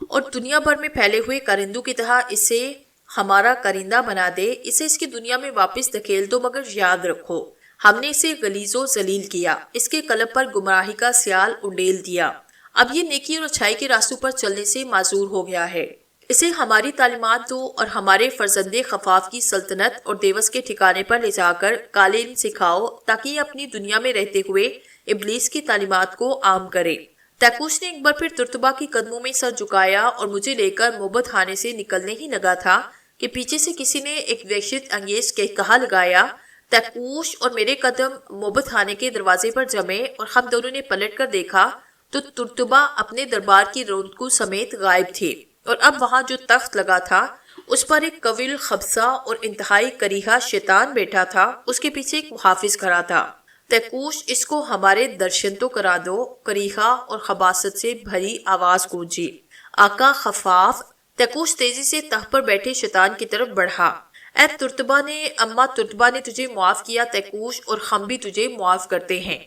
اور دنیا بھر میں پھیلے ہوئے کرندوں کی طرح اسے ہمارا کرندہ بنا دے، اسے اس کی دنیا میں واپس دھکیل دو، مگر یاد رکھو ہم نے اسے غلیظ و ذلیل کیا، اس کے قلب پر گمراہی کا سیال انڈیل دیا، اب یہ نیکی اور اچھائی کے راستوں پر چلنے سے معذور ہو گیا ہے۔ اسے ہماری تعلیمات دو اور ہمارے فرزند خفاف کی سلطنت اور دیوس کے ٹھکانے پر لے جا کر قالین سکھاؤ، تاکہ یہ اپنی دنیا میں رہتے ہوئے ابلیس کی تعلیمات کو عام کرے۔ تیکوش نے ایک بار پھر ترتبہ کی قدموں میں سر جھکایا اور مجھے لے کر محبت خانے سے نکلنے ہی لگا تھا کہ پیچھے سے کسی نے ایک وحشت انگیز کہا لگایا۔ تیکوش اور میرے قدم محبت خانے کے دروازے پر جمے اور ہم دونوں نے پلٹ کر دیکھا تو ترتبہ اپنے دربار کی رونقوں سمیت غائب تھے، اور اب وہاں جو تخت لگا تھا اس پر ایک قویل خبیثہ اور انتہائی کریہا شیطان بیٹھا تھا، اس کے پیچھے ایک محافظ کھڑا تھا۔ تیکوش اس کو ہمارے درشن تو کرا دو، کریہا اور خباثت سے بھری آواز گونجی۔ آقا خفاف۔ تیکوش تیزی سے تخت پر بیٹھے شیطان کی طرف بڑھا۔ اے ترتبہ نے، اما ترتبہ نے تجھے معاف کیا تیکوش، اور ہم بھی تجھے معاف کرتے ہیں۔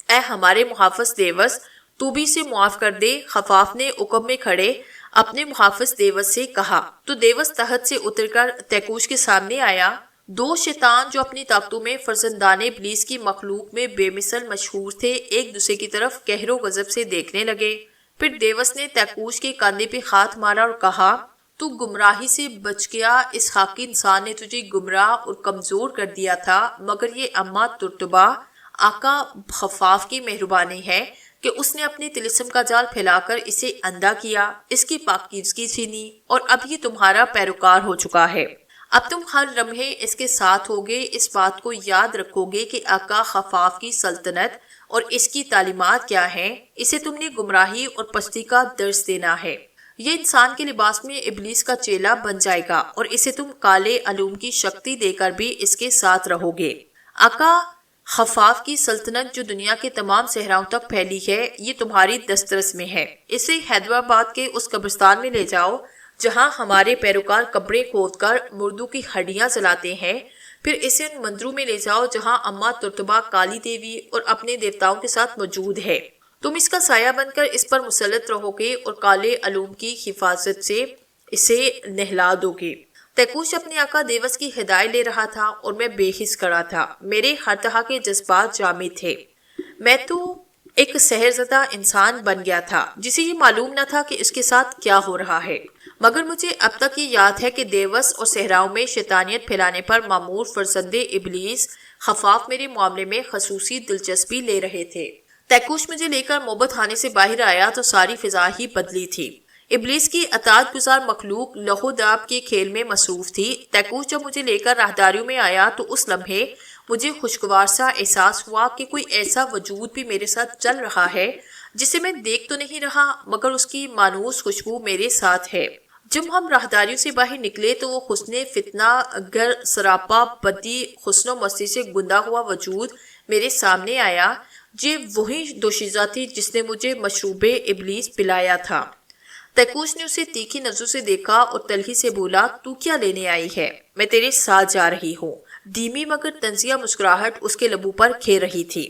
اے ہمارے محافظ دیوس، تو بھی اسے معاف کر دے۔ خفاف نے حکم میں کھڑے اپنے محافظ دیوس سے کہا، تو دیوس تخت سے اتر کر تیکوش کے سامنے آیا۔ دو شیطان جو اپنی طاقتوں میں فرزندان ابلیس کی مخلوق میں بے مثل مشہور تھے، ایک دوسرے کی طرف قہر و غضب سے دیکھنے لگے۔ پھر دیوس نے تیکوش کے کاندھے پہ ہاتھ مارا اور کہا، تو گمراہی سے بچ گیا، اس حاقی انسان نے تجھے گمراہ اور کمزور کر دیا تھا، مگر یہ اما ترتبہ آقا خفاف کی مہربانی ہے کہ اس نے اپنے طلسم کا جال پھیلا کر اسے اندھا کیا، اس کی پاکیزگی چھینی، اور اب یہ تمہارا پیروکار ہو چکا ہے۔ اب تم ہر لمحے اس کے ساتھ ہوگے، اس بات کو یاد رکھو گے کہ آقا خفاف کی سلطنت اور اس کی تعلیمات کیا ہیں، اسے تم نے گمراہی اور پستی کا درس دینا ہے۔ یہ انسان کے لباس میں ابلیس کا چیلا بن جائے گا، اور اسے تم کالے علوم کی شکتی دے کر بھی اس کے ساتھ رہو گے۔ آقا خفاف کی سلطنت جو دنیا کے تمام صحراؤں تک پھیلی ہے، یہ تمہاری دسترس میں ہے۔ اسے حیدرآباد کے اس قبرستان میں لے جاؤ جہاں ہمارے پیروکار قبریں کھود کر مردوں کی ہڈیاں جلاتے ہیں، پھر اسے ان مندروں میں لے جاؤ جہاں اما ترتبہ کالی دیوی اور اپنے دیوتاؤں کے ساتھ موجود ہے۔ تم اس کا سایہ بن کر اس پر مسلط رہو گے اور کالے علوم کی حفاظت سے اسے نہلا دو گے۔ تیکوش اپنے آقا دیوس کی ہدایت لے رہا تھا اور میں بے حس کھڑا تھا۔ میرے ہر طرح کے جذبات جامع تھے۔ میں تو ایک سحر زدہ انسان بن گیا تھا جسے یہ معلوم نہ تھا کہ اس کے ساتھ کیا ہو رہا ہے، مگر مجھے اب تک یہ یاد ہے کہ دیوس اور صحراؤں میں شیطانیت پھیلانے پر مامور فرزند ابلیس خفاف میرے معاملے میں خصوصی دلچسپی لے رہے تھے۔ تیکوش مجھے لے کر محبت خانے سے باہر آیا تو ساری فضا ہی بدلی تھی۔ ابلیس کی اطاعت گزار مخلوق لہو داب کے کھیل میں مصروف تھی۔ تیکوش جب مجھے لے کر راہداریوں میں آیا تو اس لمحے مجھے خوشگوار سا احساس ہوا کہ کوئی ایسا وجود بھی میرے ساتھ چل رہا ہے جسے میں دیکھ تو نہیں رہا، مگر اس کی مانوس خوشبو میرے ساتھ ہے۔ جب ہم راہداریوں سے باہر نکلے تو وہ حسن فتنہ گر سراپا بدی حسن و مستی سے گندا ہوا وجود میرے سامنے آیا۔ یہ وہی دوشیزہ تھی جس نے مجھے مشروب ابلیس پلایا تھا۔ تیکوش نے اسے تیکھی نظروں سے دیکھا اور تلخی سے بولا، تو کیا لینے آئی ہے؟ میں تیرے ساتھ جا رہی ہوں۔ دھیمی مگر تنزیہ مسکراہٹ اس کے لبوں پر کھیر رہی تھی۔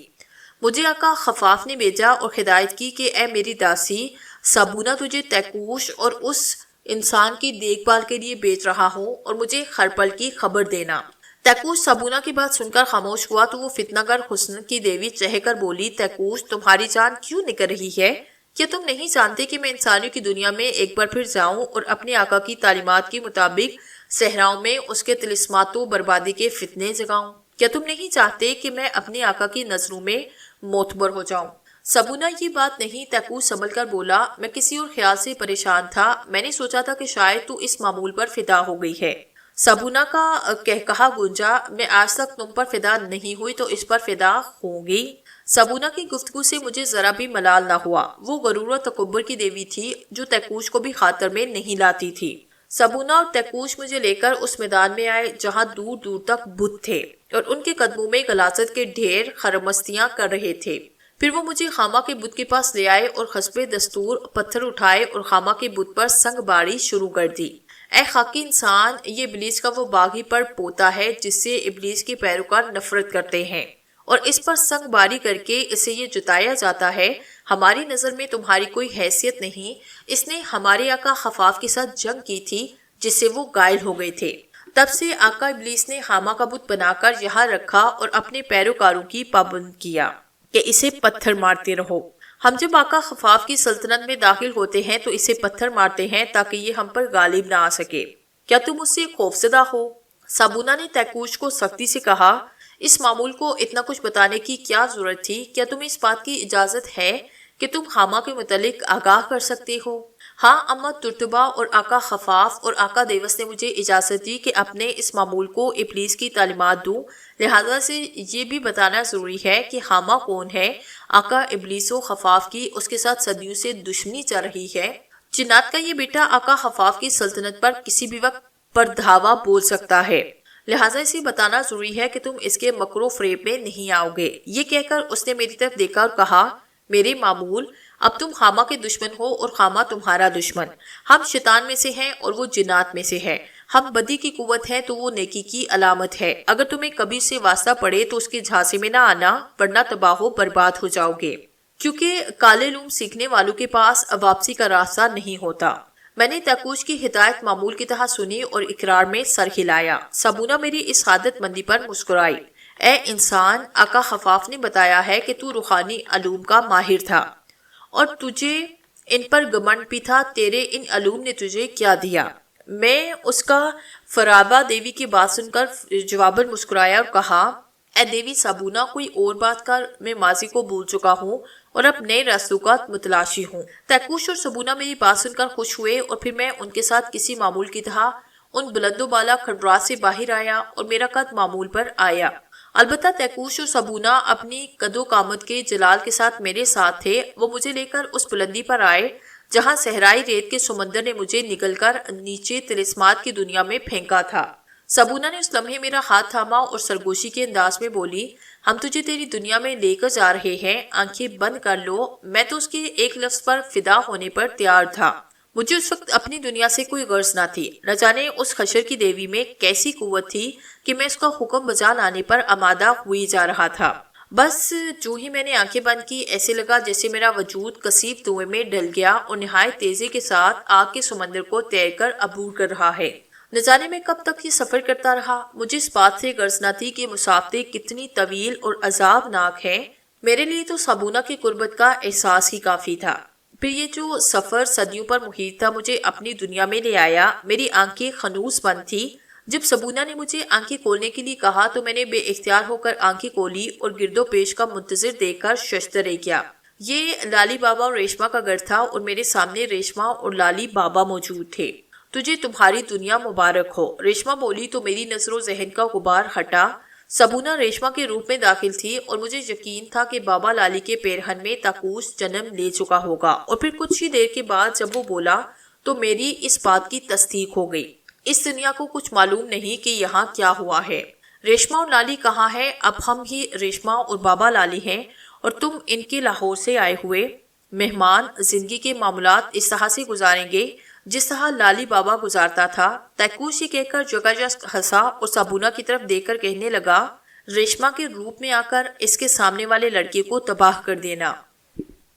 مجھے آقا خفاف نے بھیجا اور ہدایت کی کہ اے میری داسی صابونہ، تجھے تیکوش اور اس انسان کی دیکھ بھال کے لیے بھیج رہا ہوں اور مجھے ہر پل کی خبر دینا۔ تیکوش صابونہ کی بات سن کر خاموش ہوا تو وہ فتنہ گر حسن کی دیوی چہہ کر بولی، تیکوش تمہاری جان کیوں نکل رہی ہے؟ کیا تم نہیں جانتے کہ میں انسانیوں کی دنیا میں ایک بار پھر جاؤں اور اپنے آقا کی تعلیمات کے مطابق صحراؤں میں اس کے طلسمات و بربادی کے فتنے جگاؤں؟ کیا تم نہیں چاہتے کہ میں اپنے آقا کی نظروں میں معتبر ہو جاؤں؟ صابونہ یہ بات نہیں، تیکوش سنبھل کر بولا، میں کسی اور خیال سے پریشان تھا۔ میں نے سوچا تھا کہ شاید تو اس معمول پر فدا ہو گئی ہے۔ صابونہ کا کہا گونجا، میں آج تک تم پر فدا نہیں ہوئی تو اس پر فدا ہوں گی۔ صابونہ کی گفتگو سے مجھے ذرا بھی ملال نہ ہوا۔ وہ غرور و تکبر کی دیوی تھی جو تیکوش کو بھی خاطر میں نہیں لاتی تھی۔ صابونہ اور تیکوش مجھے لے کر اس میدان میں آئے جہاں دور دور تک بت تھے اور ان کے قدموں میں غلاظت کے ڈھیر خرمستیاں کر رہے تھے۔ پھر وہ مجھے خامہ کے بت کے پاس لے آئے اور حسب دستور پتھر اٹھائے اور خامہ کے بت پر سنگ باری شروع کر دی۔ اے خاکی انسان، یہ ابلیس کا وہ باغی پر پوتا ہے جس سے ابلیس کے پیروکار نفرت کرتے ہیں اور اس پر سنگ باری کر کے اسے یہ جتایا جاتا ہے، ہماری نظر میں تمہاری کوئی حیثیت نہیں۔ اس نے ہمارے آقا خفاف کے ساتھ جنگ کی تھی جس سے وہ غائل ہو گئے تھے۔ تب سے آقا ابلیس نے خامہ کا بت بنا کر یہاں رکھا اور اپنے پیروکاروں کی پابند کیا کہ اسے پتھر مارتے رہو۔ ہم جب آقا خفاف کی سلطنت میں داخل ہوتے ہیں تو اسے پتھر مارتے ہیں تاکہ یہ ہم پر غالب نہ آ سکے۔ کیا تم اس سے خوفزدہ ہو؟ صابونہ نے تیکوش کو سختی سے کہا، اس معمول کو اتنا کچھ بتانے کی کیا ضرورت تھی؟ کیا تمہیں اس بات کی اجازت ہے کہ تم خامہ کے متعلق آگاہ کر سکتے ہو؟ ہاں، اما ترتبہ اور آقا خفاف اور آقا دیوس نے مجھے اجازت دی کہ اپنے اس معمول کو ابلیس کی تعلیمات دوں، لہذا سے یہ بھی بتانا ضروری ہے کہ خامہ کون ہے۔ آقا ابلیس و خفاف کی اس کے ساتھ صدیوں سے دشمنی چل رہی ہے۔ جنات کا یہ بیٹا آقا خفاف کی سلطنت پر کسی بھی وقت پر دھاوا بول سکتا ہے، لہٰذا اسے بتانا ضروری ہے کہ تم اس کے مکر و فریب میں نہیں آؤ گے۔ یہ کہہ کر اس نے میری طرف دیکھا اور کہا، میرے معمول، اب تم خامہ کے دشمن ہو اور خامہ تمہارا دشمن۔ ہم شیطان میں سے ہیں اور وہ جنات میں سے ہے۔ ہم بدی کی قوت ہیں تو وہ نیکی کی علامت ہے۔ اگر تمہیں کبھی سے واسطہ پڑے تو اس کے جھانسے میں نہ آنا، ورنہ تباہ و برباد ہو جاؤ گے، کیونکہ کالے علوم سیکھنے والوں کے پاس واپسی کا راستہ نہیں ہوتا۔ میں نے تیکوش کی ہدایت معمول کی طرح سنی اور اقرار میں سر ہلایا۔ صابونہ میری اس عادت مندی پر مسکرائی۔ اے انسان، آقا خفاف نے بتایا ہے کہ تو روحانی علوم کا ماہر تھا اور تجھے ان پر گمنڈ بھی تھا۔ تیرے ان علوم نے تجھے کیا دیا؟ میں اس کا فراوا دیوی کی بات سن کر جواباً مسکرایا اور کہا، اے دیوی صابونہ، کوئی اور بات کر، میں ماضی کو بھول چکا ہوں اور اب نئے راستوں کا متلاشی ہوں۔ تیکوش اور صابونہ میری بات سن کر خوش ہوئے اور پھر میں ان کے ساتھ کسی معمول کی طرح ان بلند و بالا کھنڈرات سے باہر آیا اور میرا قد معمول پر آیا۔ البتہ تیکوش اور صابونہ اپنی قد و قامت کے جلال کے ساتھ میرے ساتھ تھے۔ وہ مجھے لے کر اس بلندی پر آئے جہاں صحرائی ریت کے سمندر نے مجھے نگل کر نیچے طلسمات کی دنیا میں پھینکا تھا۔ صابونہ نے اس لمحے میرا ہاتھ تھاما اور سرگوشی کے انداز میں بولی، ہم تجھے تیری دنیا میں لے کر جا رہے ہیں، آنکھیں بند کر لو۔ میں تو اس کے ایک لفظ پر فدا ہونے پر تیار تھا۔ مجھے اس وقت اپنی دنیا سے کوئی غرض نہ تھی۔ نہ جانے اس خشر کی دیوی میں کیسی قوت تھی کہ میں اس کا حکم بجا لانے پر آمادہ ہوئی جا رہا تھا۔ بس جو ہی میں نے آنکھیں بند کی، ایسے لگا جیسے میرا وجود کثیف دھوئیں میں ڈل گیا اور نہایت تیزی کے ساتھ آگ کے سمندر کو تیر کر عبور کر رہا ہے۔ نہ جانے میں کب تک یہ سفر کرتا رہا۔ مجھے اس بات سے غرض نہ تھی کہ مسافریں کتنی طویل اور عذابناک ہیں، میرے لیے تو صابونہ کی قربت کا احساس ہی کافی تھا۔ پھر یہ جو سفر صدیوں پر محیط تھا مجھے اپنی دنیا میں لے آیا۔ میری آنکھیں خنوس بند تھی۔ جب صابونہ نے مجھے آنکھیں کھولنے کے لیے کہا تو میں نے بے اختیار ہو کر آنکھیں کھولی اور گرد و پیش کا منتظر دیکھ کر ششدر رہ گیا۔ یہ لالی بابا اور ریشما کا گھر تھا اور میرے سامنے ریشما اور لالی بابا موجود تھے۔ تجھے تمہاری دنیا مبارک ہو، ریشما بولی تو میری نظر و ذہن کا غبار ہٹا۔ صابونہ ریشما کے روپ میں داخل تھی اور مجھے یقین تھا کہ بابا لالی کے پیرہن میں تاکوش جنم لے چکا ہوگا، اور پھر کچھ ہی دیر کے بعد جب وہ بولا تو میری اس بات کی تصدیق ہو گئی۔ اس دنیا کو کچھ معلوم نہیں کہ یہاں کیا ہوا ہے۔ ریشما اور لالی کہاں ہے؟ اب ہم ہی ریشما اور بابا لالی ہیں اور تم ان کے لاہور سے آئے ہوئے مہمان زندگی کے معاملات اس طرح سے گزاریں گے جس طرح لالی بابا گزارتا تھا۔ تیکوش یہ کہہ کر جگہ جگہ ہنسا اور صابونہ کی طرف دیکھ کر کہنے لگا، ریشما کے روپ میں آ کر اس کے سامنے والے لڑکے کو تباہ کر دینا۔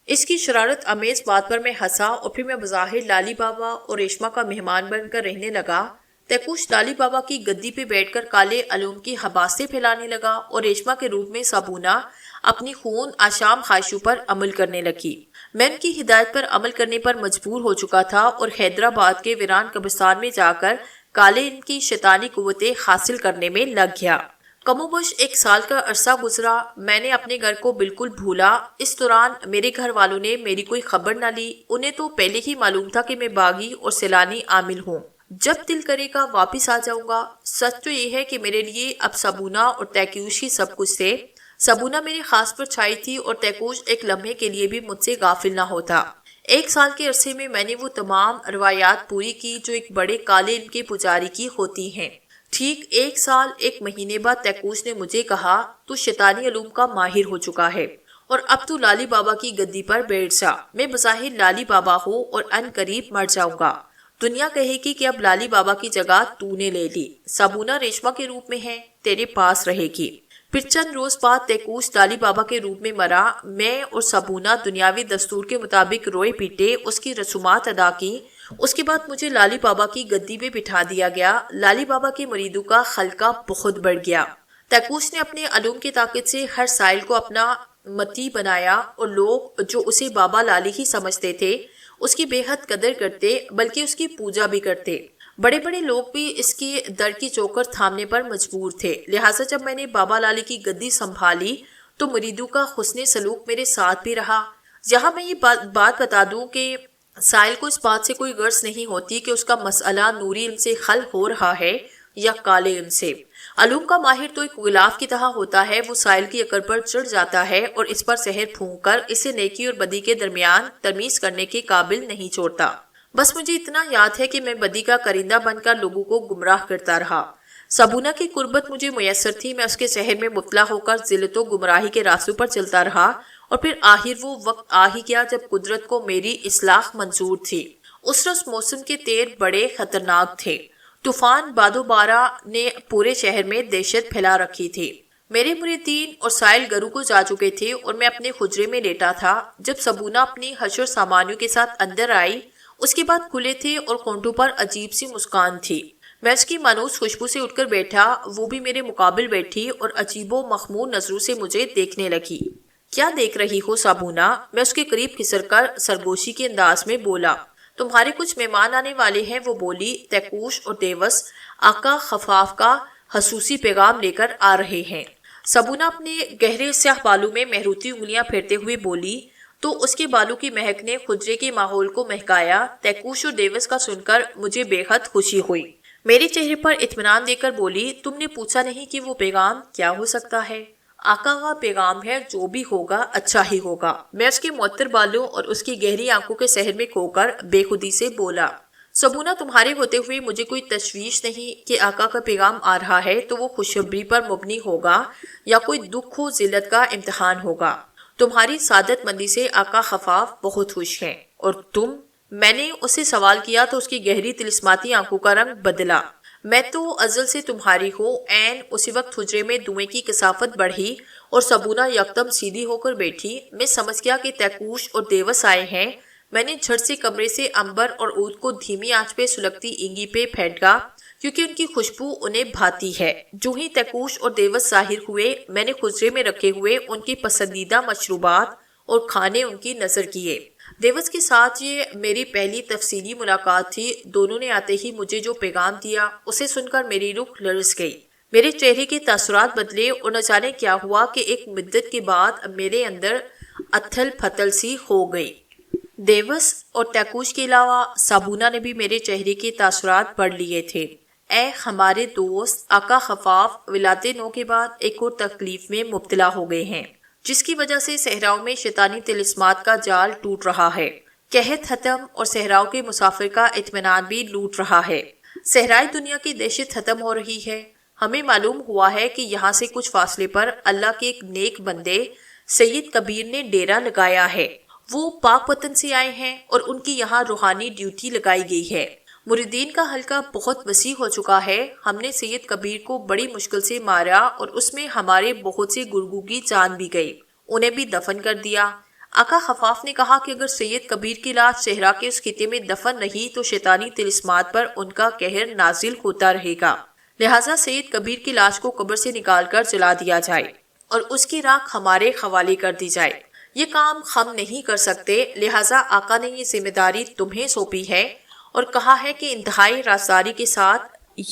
اس کی شرارت امیز بات پر میں ہنسا اور پھر میں بظاہر لالی بابا اور ریشما کا مہمان بن کر رہنے لگا۔ تیکوش لالی بابا کی گدی پہ بیٹھ کر کالے علوم کی حباسیں پھیلانے لگا اور ریشما کے روپ میں صابونہ اپنی خون آشام خواہشوں پر عمل کرنے لگی۔ میں ان کی ہدایت پر عمل کرنے پر مجبور ہو چکا تھا اور حیدرآباد کے ویران قبرستان میں جا کر کالے ان کی شیطانی قوتیں حاصل کرنے میں لگ گیا۔ کم و بیش 1 سال کا عرصہ گزرا۔ میں نے اپنے گھر کو بالکل بھولا۔ اس دوران میرے گھر والوں نے میری کوئی خبر نہ لی۔ انہیں تو پہلے ہی معلوم تھا کہ میں باغی اور سیلانی عامل ہوں، جب دل کرے گا واپس آ جاؤں گا۔ سچ تو یہ ہے کہ میرے لیے اب صابونہ اور تیکوش ہی سب کچھ تھے۔ صابونہ میرے خاص پر چھائی تھی اور تیکوش ایک لمحے کے لیے بھی مجھ سے غافل نہ ہوتا۔ 1 سال کے عرصے میں میں نے وہ تمام روایات پوری کی جو ایک بڑے کالے علم کے پجاری کی ہوتی ہیں۔ ٹھیک 1 سال 1 مہینے بعد تیکوش نے مجھے کہا، تو شیطانی علوم کا ماہر ہو چکا ہے اور اب تو لالی بابا کی گدی پر بیٹھ جا۔ میں بظاہر لالی بابا ہوں اور ان قریب مر جاؤں گا۔ دنیا کہے گی کہ اب لالی بابا کی جگہ تو نے لے لی۔ صابونہ ریشما کے روپ میں ہے، تیرے پاس رہے گی۔ پھر چند روز بعد تیکوش لالی بابا کے روپ میں مرا۔ میں اور صابونہ دنیاوی دستور کے مطابق روئے پیٹے، اس کی رسومات ادا کی۔ اس کے بعد مجھے لالی بابا کی گدی پہ بٹھا دیا گیا۔ لالی بابا کے مریدوں کا خلقہ بہت بڑھ گیا۔ تیکوش نے اپنے علوم کی طاقت سے ہر سائل کو اپنا متی بنایا اور لوگ جو اسے بابا لالی ہی سمجھتے تھے اس کی بے حد قدر کرتے، بلکہ اس کی پوجا بھی کرتے۔ بڑے بڑے لوگ بھی اس کی در کی چوکر تھامنے پر مجبور تھے۔ لہٰذا جب میں نے بابا لالی کی گدی سنبھالی تو مریدوں کا حسن سلوک میرے ساتھ بھی رہا۔ یہاں میں یہ بات بتا دوں کہ سائل کو اس بات سے کوئی غرض نہیں ہوتی کہ اس کا مسئلہ نوری علم سے حل ہو رہا ہے یا کالے علم سے۔ علوم کا ماہر تو ایک غلاف کی طرح ہوتا ہے، وہ سائل کی اکڑ پر چڑھ جاتا ہے اور اس پر زہر پھونک کر اسے نیکی اور بدی کے درمیان تمیز کرنے کے قابل نہیں چھوڑتا۔ بس مجھے اتنا یاد ہے کہ میں بدی کا کرندہ بن کر لوگوں کو گمراہ کرتا رہا۔ صابونہ کی قربت مجھے میسر تھی، میں اس کے شہر میں مبتلا ہو کر ذلت و گمراہی کے راستوں پر چلتا رہا، اور پھر آخر وہ وقت آ ہی گیا جب قدرت کو میری اصلاح منظور تھی۔ اس روز موسم کے تیر بڑے خطرناک تھے۔ طوفان باد و بارہ نے پورے شہر میں دہشت پھیلا رکھی تھی۔ میرے مریدین اور سائل گھروں کو جا چکے تھے اور میں اپنے حجرے میں لیٹا تھا جب صابونہ اپنی حشر سامانیوں کے ساتھ اندر آئی۔ اس کے بعد کھلے تھے اور کونٹوں پر عجیب سی مسکان تھی۔ میں اس کی مانوس خوشبو سے اٹھ کر بیٹھا، وہ بھی میرے مقابل بیٹھی اور عجیب و مخمور نظروں سے مجھے دیکھنے لگی۔ کیا دیکھ رہی ہو صابونہ؟ میں اس کے قریب کھسر کر سرگوشی کے انداز میں بولا۔ تمہارے کچھ مہمان آنے والے ہیں، وہ بولی۔ تیکوش اور دیوس آقا خفاف کا خصوصی پیغام لے کر آ رہے ہیں۔ صابونہ اپنے گہرے سیاہ بالوں میں مہروتی انگلیاں پھیرتے ہوئے بولی، تو اس کے بالوں کی مہک نے حجرے کے ماحول کو مہکایا۔ تیکوش اور دیوس کا سن کر مجھے بے حد خوشی ہوئی۔ میرے چہرے پر اطمینان دے کر بولی، تم نے پوچھا نہیں کہ وہ پیغام کیا ہو سکتا ہے؟ آقا کا پیغام ہے، جو بھی ہوگا اچھا ہی ہوگا۔ میں اس کے معطر بالوں اور اس کی گہری آنکھوں کے سحر میں کھو کر بے خودی سے بولا، صابونہ تمہارے ہوتے ہوئے مجھے کوئی تشویش نہیں کہ آقا کا پیغام آ رہا ہے تو وہ خوشخبری پر مبنی ہوگا یا کوئی دکھ و ذلت کا امتحان ہوگا۔ تمہاری سعادت مندی سے آقا خفاف بہت خوش ہیں، اور تم؟ میں نے اس سے سوال کیا تو اس کی گہری طلسماتی آنکھوں کا رنگ بدلا۔ میں تو ازل سے تمہاری ہوں۔ عین اسی وقت حجرے میں دھوئیں کی کثافت بڑھی اور صابونہ یکدم سیدھی ہو کر بیٹھی۔ میں سمجھ گیا کہ تیکوش اور دیوس آئے ہیں۔ میں نے جھٹ سے کمرے سے عنبر اور عود کو دھیمی آنچ پہ سلگتی اینگی پہ پھینکا۔ کیونکہ ان کی خوشبو انہیں بھاتی ہے۔ جو ہی تیکوش اور دیوس ظاہر ہوئے، میں نے خزرے میں رکھے ہوئے ان کی پسندیدہ مشروبات اور کھانے ان کی نظر کیے۔ دیوس کے ساتھ یہ میری پہلی تفصیلی ملاقات تھی۔ دونوں نے آتے ہی مجھے جو پیغام دیا اسے سن کر میری روح لرز گئی۔ میرے چہرے کے تاثرات بدلے اور نہ جانے کیا ہوا کہ ایک مدت کے بعد میرے اندر اتھل پھتل سی ہو گئی۔ دیوس اور تیکوش کے علاوہ سابونا نے بھی میرے چہرے کے تاثرات پڑھ لیے تھے۔ اے ہمارے دوست، آقا خفاف ولادت نو کے بعد ایک اور تکلیف میں مبتلا ہو گئے ہیں، جس کی وجہ سے صحراؤں میں شیطانی طلسمات کا جال ٹوٹ رہا ہے۔ قحط ختم اور صحراؤں کے مسافر کا اطمینان بھی لوٹ رہا ہے۔ صحرائی دنیا کی دہشت ختم ہو رہی ہے۔ ہمیں معلوم ہوا ہے کہ یہاں سے کچھ فاصلے پر اللہ کے ایک نیک بندے سید کبیر نے ڈیرا لگایا ہے۔ وہ پاک وطن سے آئے ہیں اور ان کی یہاں روحانی ڈیوٹی لگائی گئی ہے۔ مریدین کا حلقہ بہت وسیع ہو چکا ہے۔ ہم نے سید کبیر کو بڑی مشکل سے مارا اور اس میں ہمارے بہت سے گرگوں کی جان بھی گئی، انہیں بھی دفن کر دیا۔ آقا خفاف نے کہا کہ اگر سید کبیر کی لاش صحرا کے اس خطے میں دفن نہیں تو شیطانی طلسمات پر ان کا قہر نازل ہوتا رہے گا، لہٰذا سید کبیر کی لاش کو قبر سے نکال کر جلا دیا جائے اور اس کی راکھ ہمارے حوالے کر دی جائے۔ یہ کام ہم نہیں کر سکتے، لہٰذا آقا نے یہ ذمہ داری تمہیں سونپی ہے اور کہا ہے کہ انتہائی رازداری کے ساتھ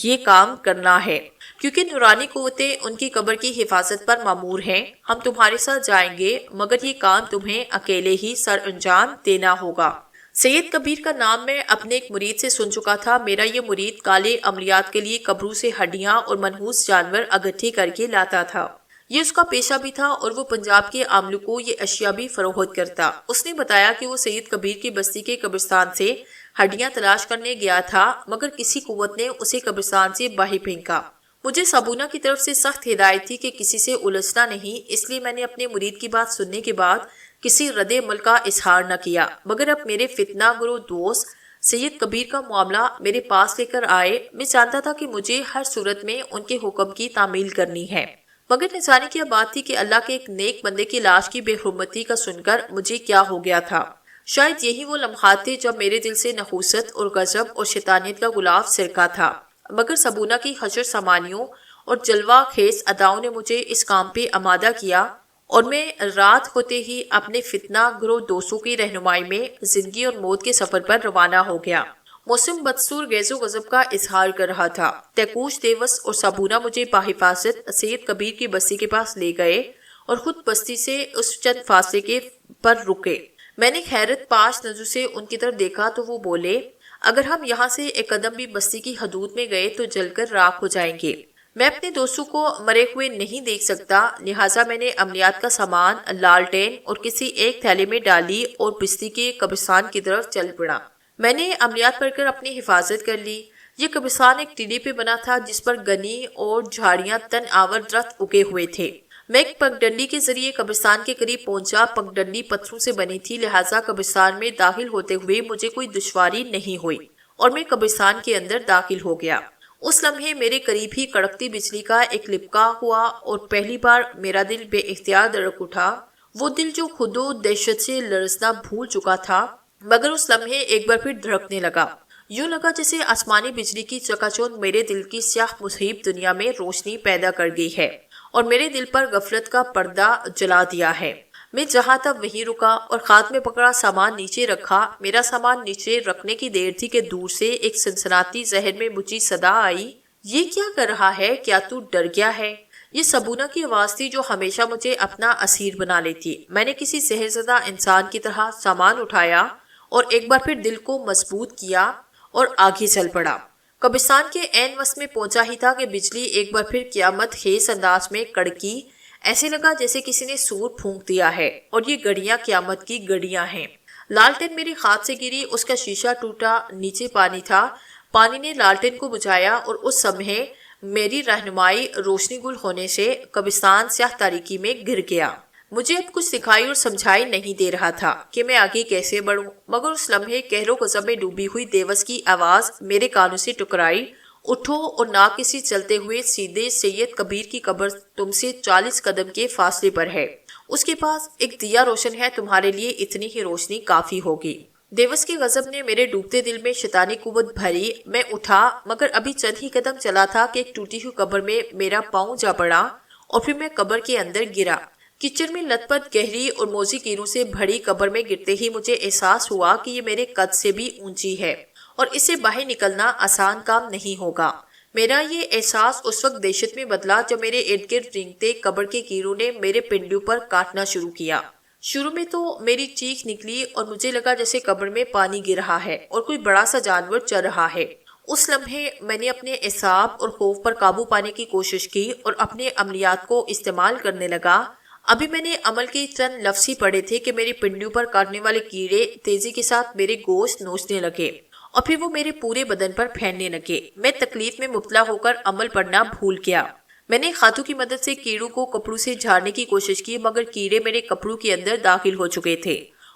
یہ کام کرنا ہے، کیونکہ نورانی قوتیں ان کی قبر کی حفاظت پر مامور ہیں۔ ہم تمہارے ساتھ جائیں گے، مگر یہ کام تمہیں اکیلے ہی سر انجام دینا ہوگا۔ سید کبیر کا نام میں اپنے ایک مرید سے سن چکا تھا۔ میرا یہ مرید کالے عملیات کے لیے قبروں سے ہڈیاں اور منحوس جانور اکٹھے کر کے لاتا تھا۔ یہ اس کا پیشہ بھی تھا اور وہ پنجاب کے عاملوں کو یہ اشیاء بھی فروخت کرتا۔ اس نے بتایا کہ وہ سید کبیر کی بستی کے قبرستان سے ہڈیاں تلاش کرنے گیا تھا، مگر کسی قوت نے اسے قبرستان سے باہر پھینکا۔ مجھے سابونا کی طرف سے سخت ہدایت تھی کہ کسی سے الجھنا نہیں، اس لیے میں نے اپنے مرید کی بات سننے کے بعد کسی رد عمل کا اظہار نہ کیا، مگر اب میرے فتنہ گرو دوست سید کبیر کا معاملہ میرے پاس لے کر آئے۔ میں جانتا تھا کہ مجھے ہر صورت میں ان کے حکم کی تعمیل کرنی ہے، مگر نہ جانے کیا بات تھی کہ اللہ کے ایک نیک بندے کی لاش کی بے حرمتی کا سن کر مجھے کیا ہو گیا تھا۔ شاید یہی وہ لمحات تھے جب میرے دل سے نحوست اور غضب اور شیطانیت کا غلاف سرکا تھا، مگر سابونا کی حشر سامانیوں اور جلوہ خیز اداؤں نے مجھے اس کام پہ آمادہ کیا اور میں رات ہوتے ہی اپنے فتنہ گرو دوستوں کی رہنمائی میں زندگی اور موت کے سفر پر روانہ ہو گیا۔ موسم بدسور گیز و غضب کا اظہار کر رہا تھا۔ تیکوش، دیوس اور سابونا مجھے بحفاظت سید کبیر کی بستی کے پاس لے گئے اور خود بستی سے اس چند فاصلے کے پر رکے۔ میں نے حیرت پاش نظر سے ان کی طرف دیکھا تو وہ بولے، اگر ہم یہاں سے ایک قدم بھی بستی کی حدود میں گئے تو جل کر راکھ ہو جائیں گے۔ میں اپنے دوستوں کو مرے ہوئے نہیں دیکھ سکتا، لہٰذا میں نے عملیات کا سامان لالٹین اور کسی ایک تھیلے میں ڈالی اور بستی کے قبرستان کی طرف چل پڑا۔ میں نے عملیات پڑھ کر اپنی حفاظت کر لی۔ یہ قبرستان ایک ٹیلے پہ بنا تھا جس پر گنی اور جھاڑیاں تن آور درخت اگے ہوئے تھے۔ میں ایک پگڈنڈی کے ذریعے قبرستان کے قریب پہنچا۔ پگڈنڈی پتھروں سے بنی تھی، لہٰذا قبرستان میں داخل ہوتے ہوئے مجھے کوئی دشواری نہیں ہوئی اور میں قبرستان کے اندر داخل ہو گیا۔ اس لمحے میرے قریب ہی کڑکتی بجلی کا ایک لپکا ہوا اور پہلی بار میرا دل بے اختیار دھڑک اٹھا۔ وہ دل جو خود و دہشت سے لرزنا بھول چکا تھا، مگر اس لمحے ایک بار پھر دھڑکنے لگا۔ یوں لگا جیسے آسمانی بجلی کی چکا چوند میرے دل کی سیاہ محیط دنیا میں روشنی پیدا کر گئی ہے اور میرے دل پر غفلت کا پردہ جلا دیا ہے۔ میں جہاں تھا وہیں رکا اور ہاتھ میں پکڑا سامان نیچے رکھا۔ میرا سامان نیچے رکھنے کی دیر تھی کہ دور سے ایک سنسناتی ذہن میں مجھے صدا آئی، یہ کیا کر رہا ہے؟ کیا تو ڈر گیا ہے؟ یہ سابونا کی آواز تھی جو ہمیشہ مجھے اپنا اسیر بنا لیتی۔ میں نے کسی زہر زدہ انسان کی طرح سامان اٹھایا اور ایک بار پھر دل کو مضبوط کیا اور آگے چل پڑا۔ قبرستان کے عین وسط میں پہنچا ہی تھا کہ بجلی ایک بار پھر قیامت خیز انداز میں کڑکی۔ ایسے لگا جیسے کسی نے سور پھونک دیا ہے اور یہ گھڑیاں قیامت کی گھڑیاں ہیں۔ لالٹین میرے ہاتھ سے گری، اس کا شیشہ ٹوٹا، نیچے پانی تھا۔ پانی نے لالٹین کو بجھایا اور اس سمے میری رہنمائی روشنی گل ہونے سے قبرستان سیاہ تاریکی میں گر گیا۔ مجھے اب کچھ دکھائی اور سمجھائی نہیں دے رہا تھا کہ میں آگے کیسے بڑھوں، مگر اس لمحے قہر و غضب میں ڈوبی ہوئی دیوس کی آواز میرے کانوں سے ٹکرائی، اٹھو اور نہ کسی چلتے ہوئے سیدھے سید کبیر کی قبر تم سے 40 قدم کے فاصلے پر ہے، اس کے پاس ایک دیا روشن ہے، تمہارے لیے اتنی ہی روشنی کافی ہوگی۔ دیوس کے غضب نے میرے ڈوبتے دل میں شیطانی قوت بھری۔ میں اٹھا، مگر ابھی چند ہی قدم چلا تھا کہ ایک ٹوٹی ہوئی قبر میں میرا پاؤں جا پڑا اور پھر میں قبر کے اندر گرا۔ کچڑ میں لت پت گہری اور موزی کیروں سے بھری قبر میں گرتے ہی مجھے احساس ہوا کہ یہ میرے قد سے بھی اونچی ہے اور اس سے باہر نکلنا آسان کام نہیں ہوگا۔ میرا یہ احساس اس وقت دہشت میں بدلا جب میرے ارد گرد رینگتے قبر کے کیڑوں نے میرے پنڈلیوں پر کاٹنا شروع کیا۔ شروع میں تو میری چیخ نکلی اور مجھے لگا جیسے قبر میں پانی گر رہا ہے اور کوئی بڑا سا جانور چل رہا ہے۔ اس لمحے میں نے اپنے اعصاب اور خوف پر قابو پانے کی کوشش کی اور اپنے عملیات کو استعمال کرنے لگا۔ ابھی میں نے عمل کے چند لفظ ہی پڑھے تھے کہ میری پنڈلیوں پر کاٹنے والے کیڑے تیزی کے ساتھ میرے گوشت نوچنے لگے اور پھر وہ میرے پورے بدن پر پھیلنے لگے۔ میں تکلیف میں مبتلا ہو کر عمل پڑھنا بھول گیا۔ میں نے ہاتھوں کی مدد سے کیڑوں کو کپڑوں سے جھاڑنے کی کوشش کی، مگر کیڑے میرے کپڑوں کے اندر داخل ہو چکے تھے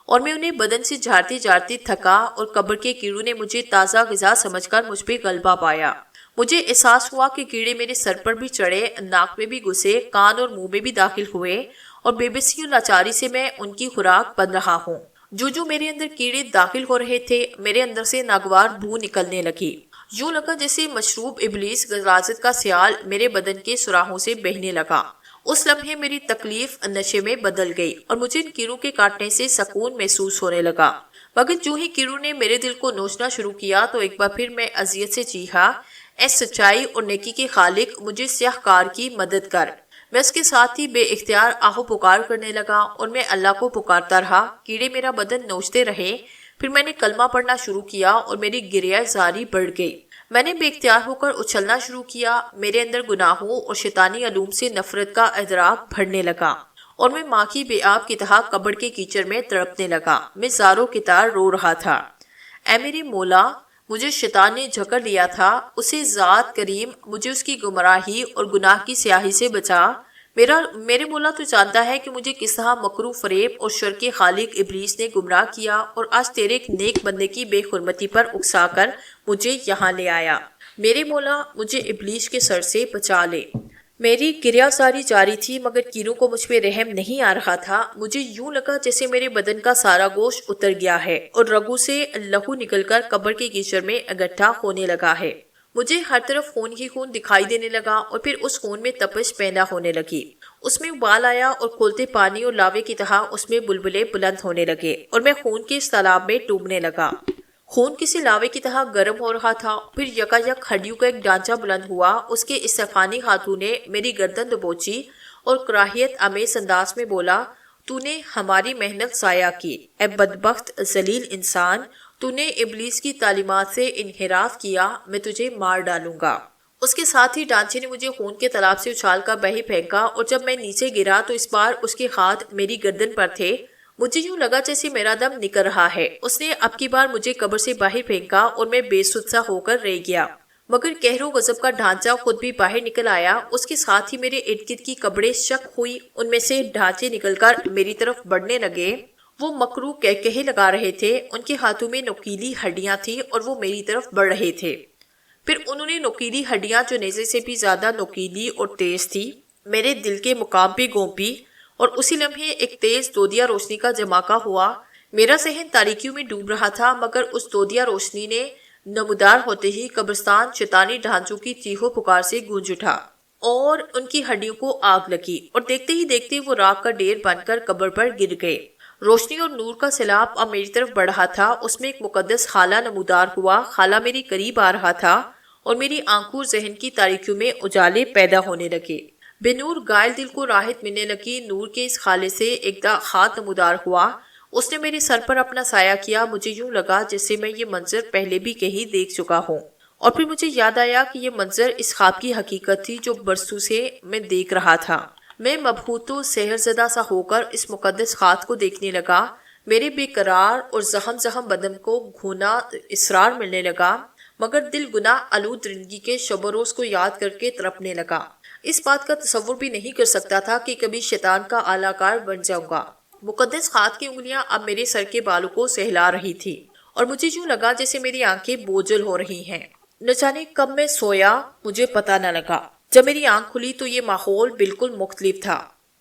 اور میں انہیں بدن سے جھاڑتے جھاڑتے تھکا اور قبر کے کیڑوں نے مجھے تازہ غذا سمجھ کر مجھ پہ غلبہ پایا۔ مجھے احساس ہوا کہ کیڑے میرے سر پر بھی چڑھے، ناک میں بھی گھسے، کان اور منہ میں بھی داخل ہوئے اور بے بسی اور لاچاری سے میں ان کی خوراک بن رہا ہوں۔ جو میرے اندر کیڑے داخل ہو رہے تھے، میرے اندر سے ناگوار بو نکلنے لگی۔ یوں لگا جیسے مشروب ابلیس غلاظت کا سیال میرے بدن کے سوراخوں سے بہنے لگا۔ اس لمحے میری تکلیف نشے میں بدل گئی اور مجھے ان کیڑوں کے کاٹنے سے سکون محسوس ہونے لگا۔ مگر جو ہی کیڑوں نے میرے دل کو نوچنا شروع کیا تو ایک بار پھر میں اذیت سے چیخا، اے سچائی اور نیکی کے خالق، مجھے سیاہ کار کی مدد کر۔ میں اس کے ساتھ ہی بے اختیار آہو پکار کرنے لگا اور میں اللہ کو پکارتا رہا۔ کیڑے میرا بدن نوچتے رہے، پھر میں نے کلمہ پڑھنا شروع کیا اور میری گریہ زاری بڑھ گئی۔ میں نے بے اختیار ہو کر اچھلنا شروع کیا۔ میرے اندر گناہوں اور شیطانی علوم سے نفرت کا ادراک بڑھنے لگا اور میں ماں کی بے آب کی طرح قبر کے کیچڑ میں تڑپنے لگا۔ میں زاروں کی طرح رو رہا تھا، اے میرے مولا، مجھے شیطان نے جکڑ لیا تھا، اسے ذات کریم مجھے اس کی گمراہی اور گناہ کی سیاہی سے بچا۔ میرے مولا تو جانتا ہے کہ مجھے کس طرح مکرو فریب اور شر کے خالق ابلیس نے گمراہ کیا اور آج تیرے ایک نیک بندے کی بے حرمتی پر اکسا کر مجھے یہاں لے آیا۔ میرے مولا، مجھے ابلیس کے سر سے بچا لے۔ میری گریہ زاری جاری تھی مگر کیڑوں کو مجھ پہ رحم نہیں آ رہا تھا۔ مجھے یوں لگا جیسے میرے بدن کا سارا گوشت اتر گیا ہے اور رگوں سے لہو نکل کر قبر کے کیچڑ میں اکٹھا ہونے لگا ہے۔ مجھے ہر طرف خون ہی خون دکھائی دینے لگا اور پھر اس خون میں تپش پیدا ہونے لگی۔ اس میں ابال آیا اور کھولتے پانی اور لاوے کی طرح اس میں بلبلے بلند ہونے لگے اور میں خون کے اس تالاب میں ڈوبنے لگا۔ خون کسی لاوے کی طرح گرم ہو رہا تھا۔ پھر یکا یک ہڈیوں کا ایک ڈھانچہ بلند ہوا۔ اس کے استفانی ہاتھوں نے میری گردن دبوچی اور کراہیت آمیز انداز میں بولا، تو نے ہماری محنت ضائع کی، اے بدبخت ذلیل انسان، تو نے ابلیس کی تعلیمات سے انحراف کیا، میں تجھے مار ڈالوں گا۔ اس کے ساتھ ہی ڈانچے نے مجھے خون کے تالاب سے اچھال کر بہی پھینکا اور جب میں نیچے گرا تو اس بار اس کے ہاتھ میری گردن پر تھے۔ مجھے یوں لگا جیسے میرا دم نکل رہا ہے۔ اس نے اب کی بار مجھے قبر سے باہر پھینکا اور میں بے سود سا ہو کر رہ گیا۔ مگر قہر و غضب کا ڈھانچہ خود بھی باہر نکل آیا۔ اس کے ساتھ ہی میرے ارد گرد کی قبریں شک ہوئی، ان میں سے ڈھانچے نکل کر میری طرف بڑھنے لگے۔ وہ مکرو کہے لگا رہے تھے، ان کے ہاتھوں میں نوکیلی ہڈیاں تھیں اور وہ میری طرف بڑھ رہے تھے۔ پھر انہوں نے نوکیلی ہڈیاں جو نیزے سے بھی زیادہ نوکیلی اور تیز تھی میرے دل کے مقام پہ گھونپی اور اسی لمحے ایک تیز دودیا روشنی کا جھماکہ ہوا۔ میرا ذہن تاریکیوں میں ڈوب رہا تھا مگر اس دودیا روشنی نے نمودار ہوتے ہی قبرستان شیطانی ڈھانچوں کی چیخو پکار سے گونج اٹھا اور ان کی ہڈیوں کو آگ لگی اور دیکھتے ہی دیکھتے وہ راکھ کا ڈھیر بن کر قبر پر گر گئے۔ روشنی اور نور کا سیلاب اب میری طرف بڑھ رہا تھا۔ اس میں ایک مقدس خالہ نمودار ہوا۔ خالہ میری قریب آ رہا تھا اور میری آنکھوں ذہن کی تاریکیوں میں اجالے پیدا ہونے لگے۔ بے نور گائل دل کو راحت ملنے لگی۔ نور کے اس خالے سے ایک خات نمودار ہوا۔ اس نے میرے سر پر اپنا سایہ کیا۔ مجھے یوں لگا جیسے میں یہ منظر پہلے بھی کہیں دیکھ چکا ہوں اور پھر مجھے یاد آیا کہ یہ منظر اس خواب کی حقیقت تھی جو برسوں سے میں دیکھ رہا تھا۔ میں مبہوت و سحر زدہ سا ہو کر اس مقدس خات کو دیکھنے لگا۔ میرے بے قرار اور زخم بدن کو گھونا اسرار ملنے لگا مگر دل گناہ آلود زندگی کے شب و روز کو یاد کر کے تڑپنے لگا۔ اس بات کا تصور بھی نہیں کر سکتا تھا کہ کبھی شیطان کا اعلیٰ کار بن جاؤں گا۔ مقدس خات کی انگلیاں اب میرے سر کے بالوں کو سہلا رہی تھی اور مجھے یوں لگا جیسے میری آنکھیں بوجھل ہو رہی ہیں۔ نہ جانے کب میں سویا، مجھے پتہ نہ لگا۔ جب میری آنکھ کھلی تو یہ ماحول بالکل مختلف تھا۔